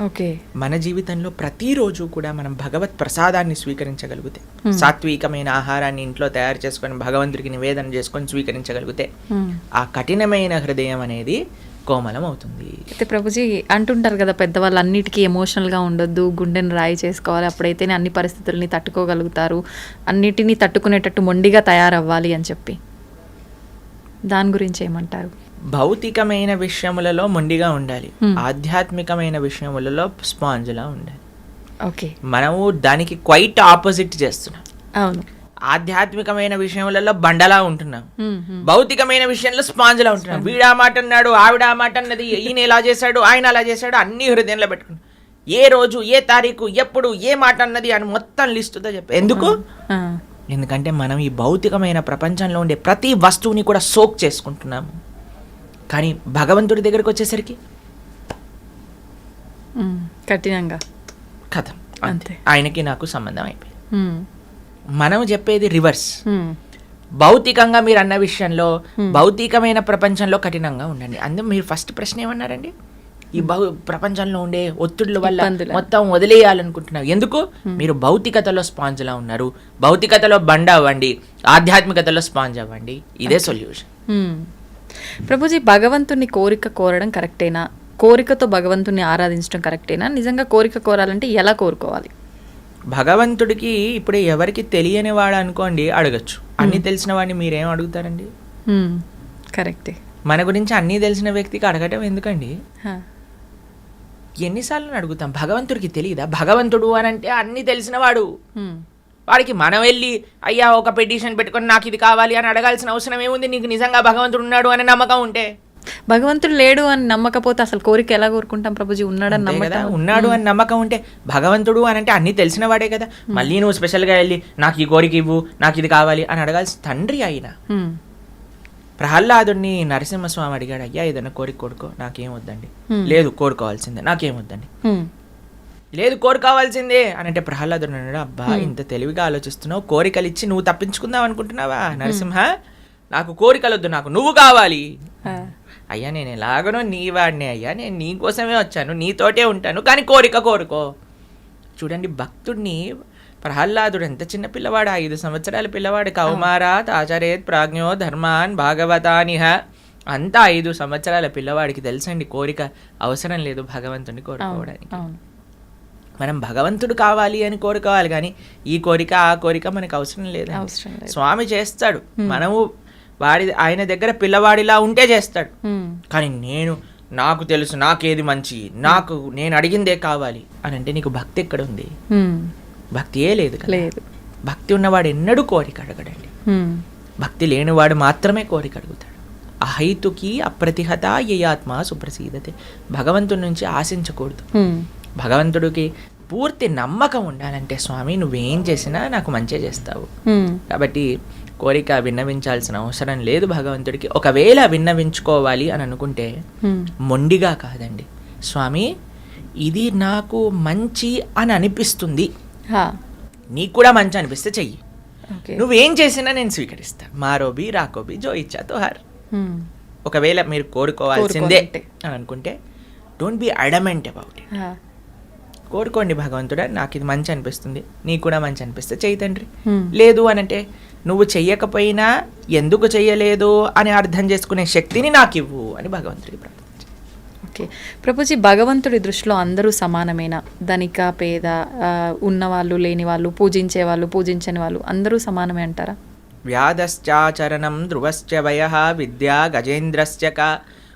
ఓకే. మన జీవితంలో ప్రతిరోజు కూడా మనం భగవత్ ప్రసాదాన్ని స్వీకరించగలిగితే, సాత్వికమైన ఆహారాన్ని ఇంట్లో తయారు చేసుకొని భగవంతుడికి నివేదన చేసుకొని స్వీకరించగలిగితే ఆ కఠినమైన హృదయం అనేది కోమలం అవుతుంది. అయితే ప్రభుజీ అంటుంటారు కదా పెద్దవాళ్ళు, అన్నిటికీ ఎమోషనల్గా ఉండొద్దు, గుండెని రాయి చేసుకోవాలి, అప్పుడైతేనే అన్ని పరిస్థితుల్ని తట్టుకోగలుగుతారు, అన్నిటినీ తట్టుకునేటట్టు మొండిగా తయారవ్వాలి అని చెప్పి, దాని గురించి ఏమంటారు? భౌతికమైన విషయములలో మొండిగా ఉండాలి, ఆధ్యాత్మికమైన విషయములలో స్పాంజ్లా ఉండాలి. ఓకే. మనము దానికి క్వైట్ ఆపోజిట్ చేస్తున్నాం. అవును. ఆధ్యాత్మికమైన విషయములలో బండలా ఉంటున్నాం, భౌతికమైన విషయంలో స్పాంజ్లా ఉంటున్నాం. వీడా మాట అన్నాడు, ఆవిడ మాట అన్నది, ఈయన ఇలా చేశాడు, ఆయన అలా చేశాడు, అన్ని హృదయంలో పెట్టుకున్నాం. ఏ రోజు, ఏ తారీఖు, ఎప్పుడు, ఏ మాట అన్నది అని మొత్తం లిస్టుతో చెప్పి. ఎందుకు? ఎందుకంటే మనం ఈ భౌతికమైన ప్రపంచంలో ఉండే ప్రతి వస్తువుని కూడా సోక్ చేసుకుంటున్నాము. కానీ భగవంతుడి దగ్గరకు వచ్చేసరికి కఠినంగా కథ అంతే, ఆయనకి నాకు సంబంధం అయిపోయింది. మనం చెప్పేది రివర్స్. భౌతికంగా మీరు అన్న విషయంలో, భౌతికమైన ప్రపంచంలో కఠినంగా ఉండండి. అందులో మీరు ఫస్ట్ ప్రశ్న ఏమన్నారండి? ఈ ప్రపంచంలో ఉండే ఒత్తిళ్ల వల్ల మొత్తం వదిలేయాలనుకుంటున్నారు. ఎందుకు? మీరు భౌతికతలో స్పాంజ్లా ఉన్నారు. భౌతికతలో బండ అవ్వండి, ఆధ్యాత్మికతలో స్పాంజ్ అవ్వండి. ఇదే సొల్యూషన్. ప్రభుజీ, భగవంతుని కోరిక కోరడం కరెక్టేనా? కోరికతో భగవంతుని ఆరాధించడం కరెక్టేనా? నిజంగా కోరిక కోరాలంటే ఎలా కోరుకోవాలి? భగవంతుడికి ఇప్పుడు ఎవరికి తెలియని వాడు అనుకోండి అడగచ్చు, అన్ని తెలిసిన వాడిని మీరేం అడుగుతారండి? కరెక్టే. మన గురించి అన్నీ తెలిసిన వ్యక్తికి అడగటం ఎందుకండి? ఎన్నిసార్లు అడుగుతాం? భగవంతుడికి తెలియదా? భగవంతుడు అని అంటే అన్ని తెలిసిన వాడు, వాడికి మనం వెళ్ళి అయ్యా ఒక పిటిషన్ పెట్టుకొని నాకు ఇది కావాలి అని అడగాల్సిన అవసరం ఏముంది? నీకు నిజంగా భగవంతుడు ఉన్నాడు అనే నమ్మకం ఉంటే. భగవంతుడు లేడు అని నమ్మకపోతే అసలు కోరిక ఎలా కోరుకుంటాం ప్రభుజీ? ఉన్నాడని నమ్మకం, ఉన్నాడు అని నమ్మకం ఉంటే. భగవంతుడు అని అంటే అన్ని తెలిసిన వాడే కదా. మళ్ళీ నువ్వు స్పెషల్గా వెళ్ళి నాకు ఈ కోరిక ఇవ్వు, నాకు ఇది కావాలి అని అడగాల్సిన తండ్రి అయినా. ప్రహ్లాదుడిని నరసింహస్వామి అడిగాడు, అయ్యా ఏదైనా కోరిక కోరుకో, నాకేం వద్దండి. లేదు కోరుకోవాల్సిందే, నాకేం వద్దండి. లేదు కోరుకోవాల్సిందే అని అంటే ప్రహ్లాదుడు అన్నాడు, అబ్బా ఇంత తెలివిగా ఆలోచిస్తున్నావు, కోరికలు ఇచ్చి నువ్వు తప్పించుకుందాం అనుకుంటున్నావా? నరసింహ, నాకు కోరికలొద్దు, నాకు నువ్వు కావాలి. అయ్యా నేను ఎలాగనో నీ వాడినే అయ్యా, నేను నీ కోసమే వచ్చాను, నీతోటే ఉంటాను, కానీ కోరిక కోరుకో. చూడండి భక్తుడిని, ప్రహ్లాదుడు ఎంత చిన్న పిల్లవాడు, 5 సంవత్సరాల పిల్లవాడు. కౌమారాత్ ఆచరేత్ ప్రాజ్ఞో ధర్మాన్ భాగవతానిహ. అంతా 5 సంవత్సరాల పిల్లవాడికి తెలుసండి కోరిక అవసరం లేదు భగవంతుడిని కోరుకోవడానికి. మనం భగవంతుడు కావాలి అని కోరుకోవాలి, కానీ ఈ కోరిక ఆ కోరిక మనకు అవసరం లేదు. స్వామి చేస్తాడు, మనము ఆయన దగ్గర పిల్లవాడిలా ఉంటే చేస్తాడు. కానీ నాకు తెలుసు, నాకేది మంచి, నేను అడిగిందే కావాలి అని అంటే నీకు భక్తి ఎక్కడ ఉంది? భక్తియే లేదు. భక్తి ఉన్నవాడు ఎన్నడూ కోరిక అడగడండి. భక్తి లేనివాడు మాత్రమే కోరిక అడుగుతాడు. ఆ అహైతుకి అప్రతిహత యయాత్మ సుప్రసీదతే. భగవంతుడి నుంచి ఆశించకూడదు. భగవంతుడికి పూర్తి నమ్మకం ఉండాలంటే స్వామి నువ్వేం చేసినా నాకు మంచి చేస్తావు. కాబట్టి కోరిక విన్నవించాల్సిన అవసరం లేదు భగవంతుడికి. ఒకవేళ విన్నవించుకోవాలి అని అనుకుంటే మొండిగా కాదండి, స్వామి ఇది నాకు మంచి అని అనిపిస్తుంది, నీకు కూడా మంచి అనిపిస్తే చెయ్యి, నువ్వేం చేసినా నేను స్వీకరిస్తా, మారోబి రాకోబి జో ఇచ్చా తో హర్. ఒకవేళ మీరు కోరుకోవాల్సిందే అని అనుకుంటే don't be adamant about it. కోరుకోండి భగవంతుడా నాకు ఇది మంచి అనిపిస్తుంది, నీకు కూడా మంచి అనిపిస్తే చెయ్యి తండ్రి. లేదు అని అంటే నువ్వు చెయ్యకపోయినా ఎందుకు చెయ్యలేదు అని అర్థం చేసుకునే శక్తిని నాకు ఇవ్వు అని భగవంతుడికి ప్రార్థించాలి. ఓకే ప్రభుజీ, భగవంతుడి దృష్టిలో అందరూ సమానమేనా? ధనిక పేద, ఉన్నవాళ్ళు లేని వాళ్ళు, పూజించే వాళ్ళు పూజించని వాళ్ళు అందరూ సమానమే అంటారా? వ్యాధశ్చాచరణం ధ్రువశ్చ వయః విద్యా గజేంద్రశ్చ క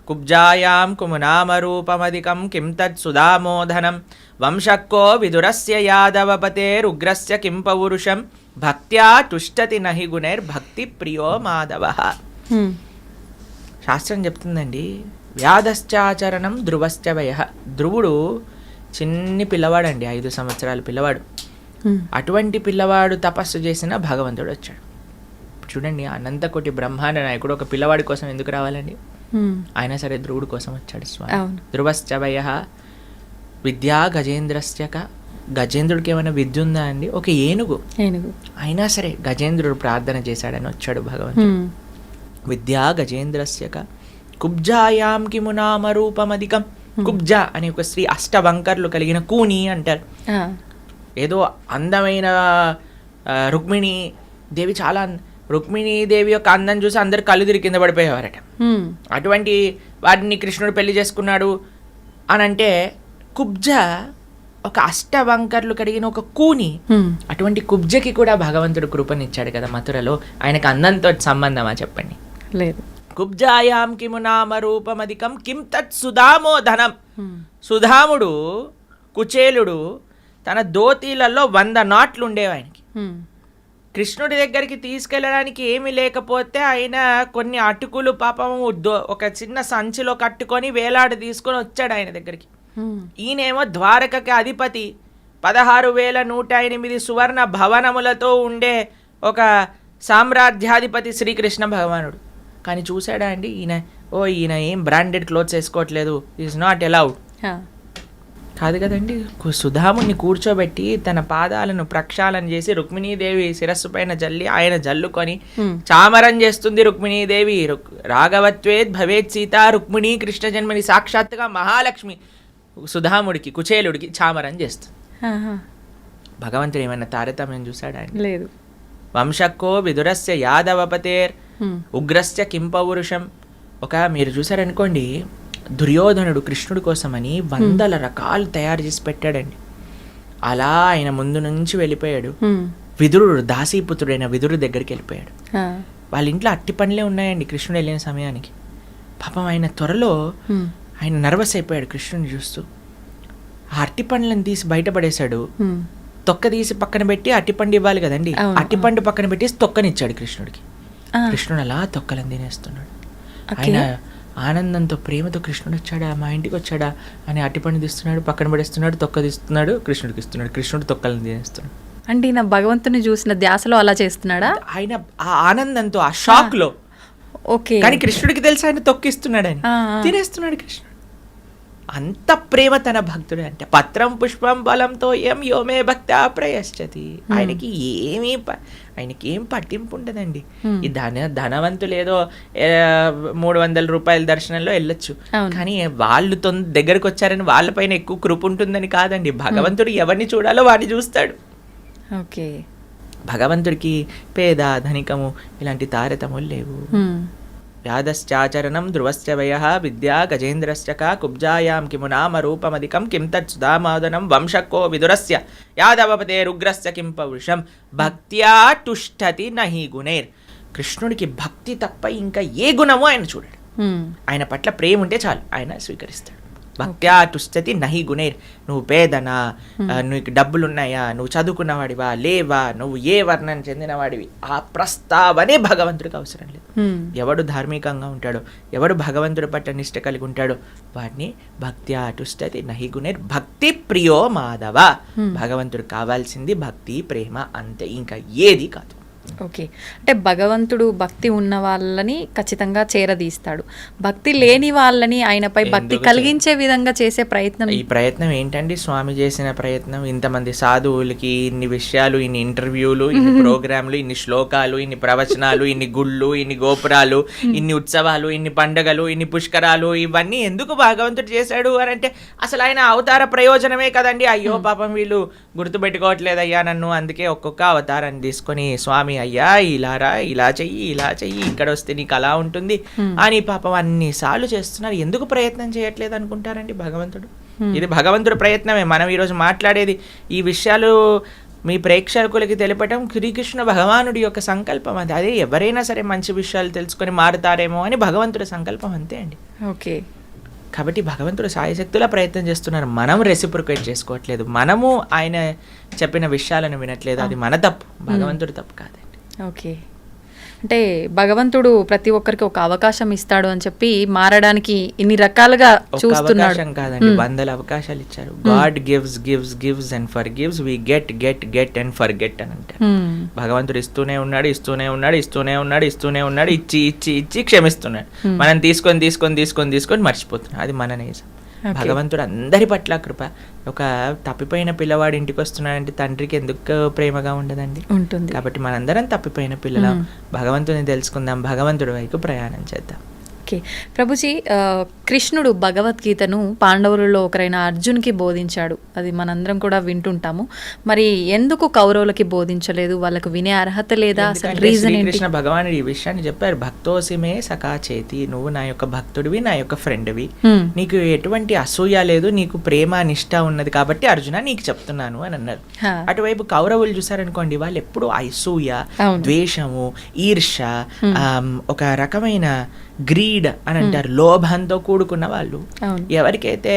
కుబ్జాయాం కుమునామరూపమధికం కిం తత్ సుధామోధనం వంశక్కో విదురస్య యాదవపతేరుగ్రస్య కిం పౌరుషం భక్త్యా తుష్టతి నహి గుణైర్భక్తి ప్రియో మాధవః. శాస్త్రం చెప్తుందండి, వ్యాధశ్చాచరణం ధ్రువశ్చ వయః. ధ్రువుడు చిన్ని పిల్లవాడండి, 5 సంవత్సరాల పిల్లవాడు. అటువంటి పిల్లవాడు తపస్సు చేసిన భగవంతుడు వచ్చాడు. చూడండి, అనంతకోటి బ్రహ్మాండ నాయకుడు ఒక పిల్లవాడి కోసం ఎందుకు రావాలండి? అయినా సరే ధ్రువుడు కోసం వచ్చాడు స్వామి. ధ్రువశ్చ వయః విద్యా గజేంద్రశ్చ క. గజేంద్రుడికి ఏమైనా విద్య ఉందా అండి? ఒక ఏనుగు. అయినా సరే గజేంద్రుడు ప్రార్థన చేశాడని వచ్చాడు భగవంతుడు. విద్యా గజేంద్రస్య క కుబ్జాయాం కిమునామరూపమధికం. కుబ్జ అనే ఒక స్త్రీ, అష్టవంకర్లు కలిగిన కూని అంటారు. ఏదో అందమైన రుక్మిణీ దేవి, చాలా రుక్మిణీదేవి యొక్క అందం చూసి అందరు కళ్ళు తిరిగి కింద పడిపోయేవారట. అటువంటి వాటిని కృష్ణుడు పెళ్లి చేసుకున్నాడు అని అంటే కుబ్జ ఒక అష్టవంకర్లు కలిగిన ఒక కూని. అటువంటి కుబ్జకి కూడా భగవంతుడు కృపనిచ్చాడు కదా మథురలో. ఆయనకు అందంతో సంబంధమా చెప్పండి? లేదు. కుబ్జాయాం కిము నామ రూపమధికం కిం తత్ సుధామోధనం. సుధాముడు కుచేలుడు తన దోతీలలో 100 నాట్లు ఉండేవి ఆయనకి. కృష్ణుడి దగ్గరికి తీసుకెళ్ళడానికి ఏమీ లేకపోతే ఆయన కొన్ని అటుకులు పాపము ఒక చిన్న సంచిలో కట్టుకొని వేలాడి తీసుకొని వచ్చాడు ఆయన దగ్గరికి. ఈయనేమో ద్వారకకి అధిపతి, 16,108 సువర్ణ భవనములతో ఉండే ఒక సామ్రాజ్యాధిపతి శ్రీకృష్ణ భగవానుడు. కానీ చూసాడా అండి ఈయన ఏం బ్రాండెడ్ క్లోత్స్ వేసుకోవట్లేదు, ఈజ్ నాట్ అలౌడ్ కాదు కదండి. సుధాముని కూర్చోబెట్టి తన పాదాలను ప్రక్షాళన చేసి రుక్మిణీదేవి శిరస్సు పైన జల్లి ఆయన జల్లుకొని చామరం చేస్తుంది రుక్మిణీదేవి. రాఘవత్వేద్ భవేత్ సీత రుక్మిణీ కృష్ణ జన్మని, సాక్షాత్తుగా మహాలక్ష్మి సుధాముడికి కుచేలుడికి చామరం చేస్తుంది. భగవంతుడు ఏమన్నా తారతమ్యం చూశాడా అండి? లేదు. వంశక్కో విదురస్య యాదవపతేర్ ఉగ్రస్య కిం పౌరుషం. మీరు చూసారనుకోండి, దుర్యోధనుడు కృష్ణుడి కోసమని 100 రకాలు తయారు చేసి పెట్టాడండి. అలా ఆయన ముందు నుంచి వెళ్ళిపోయాడు. విదురుడు, దాసీపుత్రుడైన విదురు దగ్గరికి వెళ్ళిపోయాడు. వాళ్ళ ఇంట్లో అట్టి పండ్లే ఉన్నాయండి కృష్ణుడు వెళ్ళిన సమయానికి. పాపం ఆయన త్వరలో ఆయన నర్వస్ అయిపోయాడు కృష్ణుని చూస్తూ. ఆ అట్టి పండ్లను తీసి బయటపడేశాడు. తొక్క తీసి పక్కన పెట్టి అట్టిపండు ఇవ్వాలి కదండి, అట్టిపండు పక్కన పెట్టేసి తొక్కనిచ్చాడు కృష్ణుడికి. కృష్ణుడు అలా తొక్కలను తినేస్తున్నాడు. ఆయన ఆనందంతో ప్రేమతో కృష్ణుడు వచ్చాడా, మా ఇంటికి వచ్చాడా అని అట్టిపండు తీస్తున్నాడు, పక్కన పడేస్తున్నాడు, తొక్క తీస్తున్నాడు, కృష్ణుడికి ఇస్తున్నాడు. కృష్ణుడు తొక్కలను తినేస్తున్నాడు. అంటే ఈయన భగవంతుని చూసిన ధ్యాసలో అలా చేస్తున్నాడా? ఆయన ఆ ఆనందంతో, ఆ షాక్ లో. ఓకే. కానీ కృష్ణుడికి తెలిసి ఆయన తొక్కిస్తున్నాడు, ఆయన తినేస్తున్నాడు కృష్ణుడు. అంత ప్రేమ తన భక్తుడు అంటే. పత్రం పుష్పం బలంతో యోమే భక్త ప్రయశ్చతి. ఆయనకి ఏం పట్టింపు ఉండదండి. ఈ ధనవంతులు ఏదో 300 రూపాయల దర్శనంలో వెళ్ళొచ్చు, కానీ వాళ్ళు దగ్గరకు వచ్చారని వాళ్ళపైన ఎక్కువ కృప ఉంటుందని కాదండి. భగవంతుడు ఎవరిని చూడాలో వాడిని చూస్తాడు. ఓకే. భగవంతుడికి పేద ధనికము ఇలాంటి తారతములు లేవు. వ్యాధశ్చాచరణం ధ్రువశ్చ వయః విద్యా గజేంద్రశ్చ క కుబ్జాయాం కిము నామ రూపమధికం కిం తత్ సుధామోదనం వంశక్కో విదురస్య యాదవపతేరుగ్రస్య కిం పౌరుషం భక్త్యా తుష్టతి నహి గుణైర్. కృష్ణుడికి భక్తి తప్ప ఇంకా ఏ గుణమో ఆయన చూడడు. ఆయన పట్ల ప్రేమ ఉంటే చాలు, ఆయన స్వీకరిస్తాడు. భక్త్యా తుష్టతి నహి గుణైర్. నువ్వు పేదనా, నీకు డబ్బులున్నాయా, నువ్వు చదువుకున్నవాడివా లేవా, నువ్వు ఏ వర్ణం చెందినవాడివి, ఆ ప్రస్తావనే భగవంతుడికి అవసరం లేదు. ఎవడు ధార్మికంగా ఉంటాడో, ఎవడు భగవంతుడి పట్ల నిష్ట కలిగి ఉంటాడో వాడిని భక్త్యా తుష్టతి నహి గుణైర్ భక్తి ప్రియో మాధవ. భగవంతుడు కావాల్సింది భక్తి ప్రేమ అంతే, ఇంకా ఏది కాదు. ఓకే, అంటే భగవంతుడు భక్తి ఉన్న వాళ్ళని ఖచ్చితంగా చేరదీస్తాడు, భక్తి లేని వాళ్ళని ఆయనపై భక్తి కలిగించే విధంగా చేసే ప్రయత్నం. ఈ ప్రయత్నం ఏంటండి స్వామి చేసిన ప్రయత్నం? ఇంతమంది సాధువులకి ఇన్ని విషయాలు, ఇన్ని ఇంటర్వ్యూలు, ఇన్ని ప్రోగ్రాంలు, ఇన్ని శ్లోకాలు, ఇన్ని ప్రవచనాలు, ఇన్ని గుళ్ళు, ఇన్ని గోపురాలు, ఇన్ని ఉత్సవాలు, ఇన్ని పండగలు, ఇన్ని పుష్కరాలు, ఇవన్నీ ఎందుకు భగవంతుడు చేశాడు అని అంటే అసలు ఆయన అవతార ప్రయోజనమే కదండి. అయ్యో పాపం వీళ్ళు గుర్తుపెట్టుకోవట్లేదయ్యా నన్ను, అందుకే ఒక్కొక్క అవతారాన్ని తీసుకొని స్వామి అయ్యా ఇలా రా, ఇలా చెయ్యి, ఇలా చెయ్యి, ఇక్కడ వస్తే నీకు అలా ఉంటుంది అని పాపం అన్నిసార్లు చేస్తున్నారు. ఎందుకు ప్రయత్నం చేయట్లేదు అనుకుంటారండి భగవంతుడు? ఇది భగవంతుడి ప్రయత్నమే. మనం ఈరోజు మాట్లాడేది ఈ విషయాలు మీ ప్రేక్షకులకి తెలపటం శ్రీకృష్ణ భగవానుడి యొక్క సంకల్పం. అది అదే ఎవరైనా సరే మంచి విషయాలు తెలుసుకొని మారుతారేమో అని భగవంతుడి సంకల్పం, అంతే అండి. ఓకే, కాబట్టి భగవంతుడు సాయశక్తులా ప్రయత్నం చేస్తున్నారు, మనం రెసిప్రొకేట్ చేసుకోవట్లేదు, మనము ఆయన చెప్పిన విషయాలను వినట్లేదు. అది మన తప్పు, భగవంతుడు తప్పు కాదండి. ఓకే, అంటే భగవంతుడు ప్రతి ఒక్కరికి ఒక అవకాశం ఇస్తాడు అని చెప్పి మారడానికి ఇన్ని రకాలుగా చూస్తున్నాడు. అవకాశం కాదండి, 100 అవకాశాలు ఇచ్చారు. God gives gives gives and forgives, we get get get and forget అని అంటారు. భగవంతుడు ఇస్తూనే ఉన్నాడు, ఇస్తూనే ఉన్నాడు, ఇస్తూనే ఉన్నాడు, ఇస్తూనే ఉన్నాడు, ఇచ్చి ఇచ్చి ఇచ్చి క్షమిస్తున్నాడు. మనం తీసుకొని తీసుకొని తీసుకొని తీసుకొని మర్చిపోతున్నాం. అది మన నిజం. భగవంతుడు అందరి పట్ల కృప. ఒక తప్పిపోయిన పిల్లవాడు ఇంటికి వస్తున్నాడంటే తండ్రికి ఎందుకు ప్రేమగా ఉండదండి? ఉంటుంది. కాబట్టి మనందరం తప్పిపోయిన పిల్లలం. భగవంతుని తెలుసుకుందాం, భగవంతుడి వైపు ప్రయాణం చేద్దాం. ఓకే ప్రభుజీ, కృష్ణుడు భగవద్గీతను పాండవులలో ఒకరైన అర్జున్కి బోధించాడు, అది మనందరం కూడా వింటుంటాము. మరి ఎందుకు కౌరవులకి బోధించలేదు? వాళ్ళకు వినే అర్హత లేదా? అసలు రీజన్ ఏంటి? కృష్ణ భగవానుడు ఈ విషయాన్ని చెప్పారు, భక్తోసిమే సఖా చేతి, నువ్వు నా యొక్క భక్తుడివి, నా యొక్క ఫ్రెండ్వి, నీకు ఎటువంటి అసూయ లేదు, నీకు ప్రేమ నిష్ఠ ఉన్నది కాబట్టి అర్జున నీకు చెప్తున్నాను అని అన్నారు. అటువైపు కౌరవులు చూసారనుకోండి, వాళ్ళు ఎప్పుడు అసూయ, ద్వేషము, ఈర్ష, ఒక రకమైన గ్రీడ్ అని అంటారు, లోభంతో కూడుకున్న వాళ్ళు. ఎవరికైతే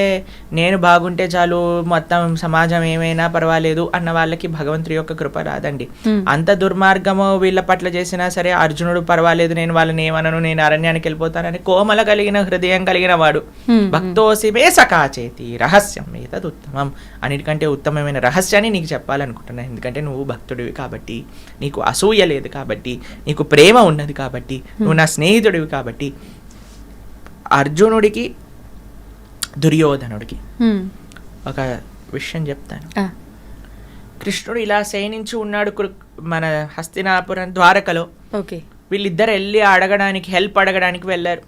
నేను బాగుంటే చాలు, మొత్తం సమాజం ఏమైనా పర్వాలేదు అన్న వాళ్ళకి భగవంతుడి యొక్క కృప రాదండి. అంత దుర్మార్గము వీళ్ళ పట్ల చేసినా సరే అర్జునుడు పర్వాలేదు, నేను వాళ్ళని ఏమనను, నేను అరణ్యానికి వెళ్ళిపోతానని కోమల కలిగిన హృదయం కలిగిన వాడు. భక్తోసిమే సఖాచేతి రహస్యం ఏతద్ ఉత్తమం, అన్నిటికంటే ఉత్తమమైన రహస్యాన్ని నీకు చెప్పాలనుకుంటున్నాను. ఎందుకంటే నువ్వు భక్తుడివి కాబట్టి, నీకు అసూయ లేదు కాబట్టి, నీకు ప్రేమ ఉన్నది కాబట్టి, నువ్వు నా స్నేహితుడివి కాబట్టి. అర్జునుడికి దుర్యోధనుడికి ఒక విషయం చెప్తాను. కృష్ణుడు ఇలా శయనించి ఉన్నాడు మన హస్తినాపురం ద్వారకలో. వీళ్ళిద్దరు వెళ్ళి అడగడానికి, హెల్ప్ అడగడానికి వెళ్ళారు.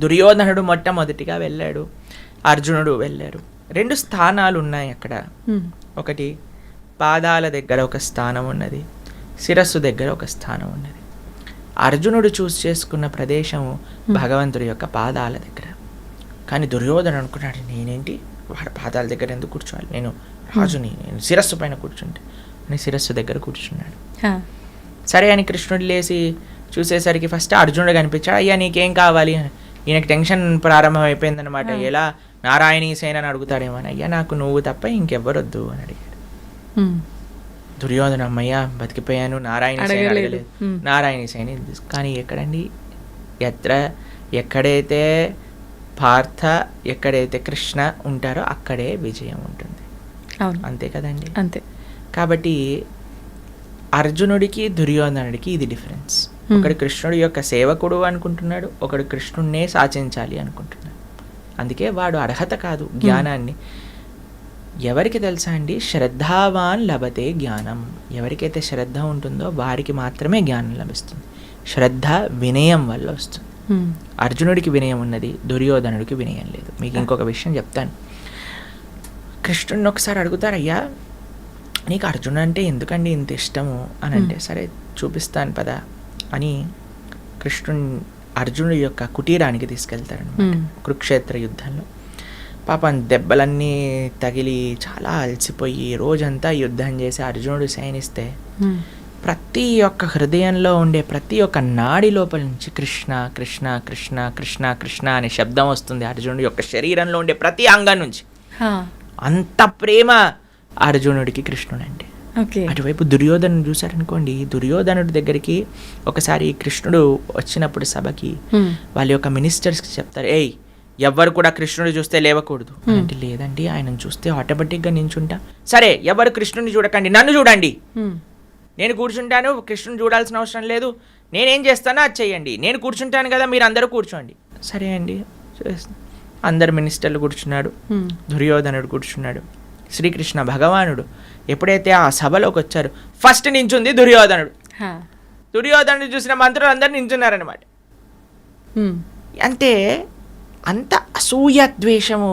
దుర్యోధనుడు మొట్టమొదటిగా వెళ్ళాడు, అర్జునుడు వెళ్ళారు. 2 స్థానాలు ఉన్నాయి అక్కడ. ఒకటి పాదాల దగ్గర ఒక స్థానం ఉన్నది, శిరస్సు దగ్గర ఒక స్థానం ఉన్నది. అర్జునుడు చూస్ చేసుకున్న ప్రదేశము భగవంతుడి యొక్క పాదాల దగ్గర. కానీ దుర్యోధన అనుకున్నాడు, నేనేంటి వాడి పాదాల దగ్గర ఎందుకు కూర్చోవాలి, నేను రాజుని, నేను శిరస్సు పైన కూర్చుంటే అని శిరస్సు దగ్గర కూర్చున్నాడు. సరే అని కృష్ణుడు లేచి చూసేసరికి ఫస్ట్ అర్జునుడు కనిపించాడు. అయ్యా నీకేం కావాలి అని. ఈయనకి టెన్షన్ ప్రారంభం అయిపోయిందనమాట. ఎలా నారాయణీ సేన అని అడుగుతాడేమో అని. అయ్యా నాకు నువ్వు తప్ప ఇంకెవ్వరొద్దు అని అడిగాడు. దుర్యోధన అమ్మయ్య బతికిపోయాను, నారాయణ సేన అడగలేదు, నారాయణ సేన. కానీ ఎక్కడండి, ఎక్కడైతే పార్థ, ఎక్కడైతే కృష్ణ ఉంటారో అక్కడే విజయం ఉంటుంది. అంతే కదండి. అంతే. కాబట్టి అర్జునుడికి దుర్యోధనుడికి ఇది డిఫరెన్స్. ఒకడు కృష్ణుడి యొక్క సేవకుడు అనుకుంటున్నాడు, ఒకడు కృష్ణుడినే సాచించాలి అనుకుంటున్నాడు. అందుకే వాడు అర్హత కాదు జ్ఞానాన్ని. ఎవరికి తెలుసా అండి, శ్రద్ధావాన్ లభతే జ్ఞానం. ఎవరికైతే శ్రద్ధ ఉంటుందో వారికి మాత్రమే జ్ఞానం లభిస్తుంది. శ్రద్ధ వినయం వల్ల వస్తుంది. అర్జునుడికి వినయం ఉన్నది, దుర్యోధనుడికి వినయం లేదు. మీకు ఇంకొక విషయం చెప్తాను. కృష్ణుడిని ఒకసారి అడుగుతారు, అయ్యా నీకు అర్జునుడు అంటే ఎందుకండి ఇంత ఇష్టము అని అంటే, సరే చూపిస్తాను పదా అని అర్జునుడి యొక్క కుటీరానికి తీసుకెళ్తారనమాట. కురుక్షేత్ర యుద్ధంలో పాపం దెబ్బలన్నీ తగిలి చాలా అలసిపోయి రోజంతా యుద్ధం చేసి అర్జునుడు శయనిస్తే ప్రతి ఒక్క హృదయంలో ఉండే ప్రతి ఒక్క నాడి లోపల నుంచి కృష్ణ కృష్ణ కృష్ణ కృష్ణ కృష్ణ అనే శబ్దం వస్తుంది అర్జునుడి యొక్క శరీరంలో ఉండే ప్రతి అంగం నుంచి. అంత ప్రేమ అర్జునుడికి కృష్ణుడు అంటే. అటువైపు దుర్యోధను చూసారనుకోండి, దుర్యోధనుడి దగ్గరికి ఒకసారి కృష్ణుడు వచ్చినప్పుడు సభకి వాళ్ళ యొక్క మినిస్టర్స్కి చెప్తారు, ఏయ్ ఎవ్వరు కూడా కృష్ణుడు చూస్తే లేవకూడదు అంటే, లేదండి ఆయనను చూస్తే ఆటోమేటిక్గా నించుంటా. సరే ఎవరు కృష్ణుడిని చూడకండి, నన్ను చూడండి, నేను కూర్చుంటాను, కృష్ణుని చూడాల్సిన అవసరం లేదు, నేనేం చేస్తానో అది చెయ్యండి, నేను కూర్చుంటాను కదా మీరు అందరూ కూర్చోండి. సరే అండి, అందరు మినిస్టర్లు కూర్చున్నాడు, దుర్యోధనుడు కూర్చున్నాడు. శ్రీకృష్ణ భగవానుడు ఎప్పుడైతే ఆ సభలోకి వచ్చారు ఫస్ట్ నించుంది దుర్యోధనుడు. దుర్యోధనుడు చూసిన మంత్రులు అందరు నించున్నారనమాట. అంటే అంత అసూయ ద్వేషము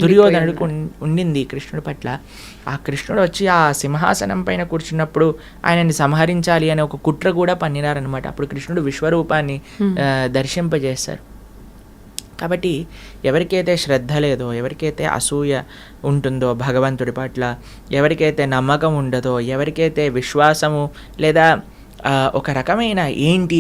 దుర్యోధనుడికి ఉండింది కృష్ణుడి పట్ల. ఆ కృష్ణుడు వచ్చి ఆ సింహాసనం పైన కూర్చున్నప్పుడు ఆయనని సంహరించాలి అనే ఒక కుట్ర కూడా పన్నినారనమాట. అప్పుడు కృష్ణుడు విశ్వరూపాన్ని దర్శింపజేశారు. కాబట్టి ఎవరికైతే శ్రద్ధ లేదో, ఎవరికైతే అసూయ ఉంటుందో భగవంతుడి పట్ల, ఎవరికైతే నమ్మకం ఉండదో, ఎవరికైతే విశ్వాసము లేదా ఒక రకమైన ఏంటి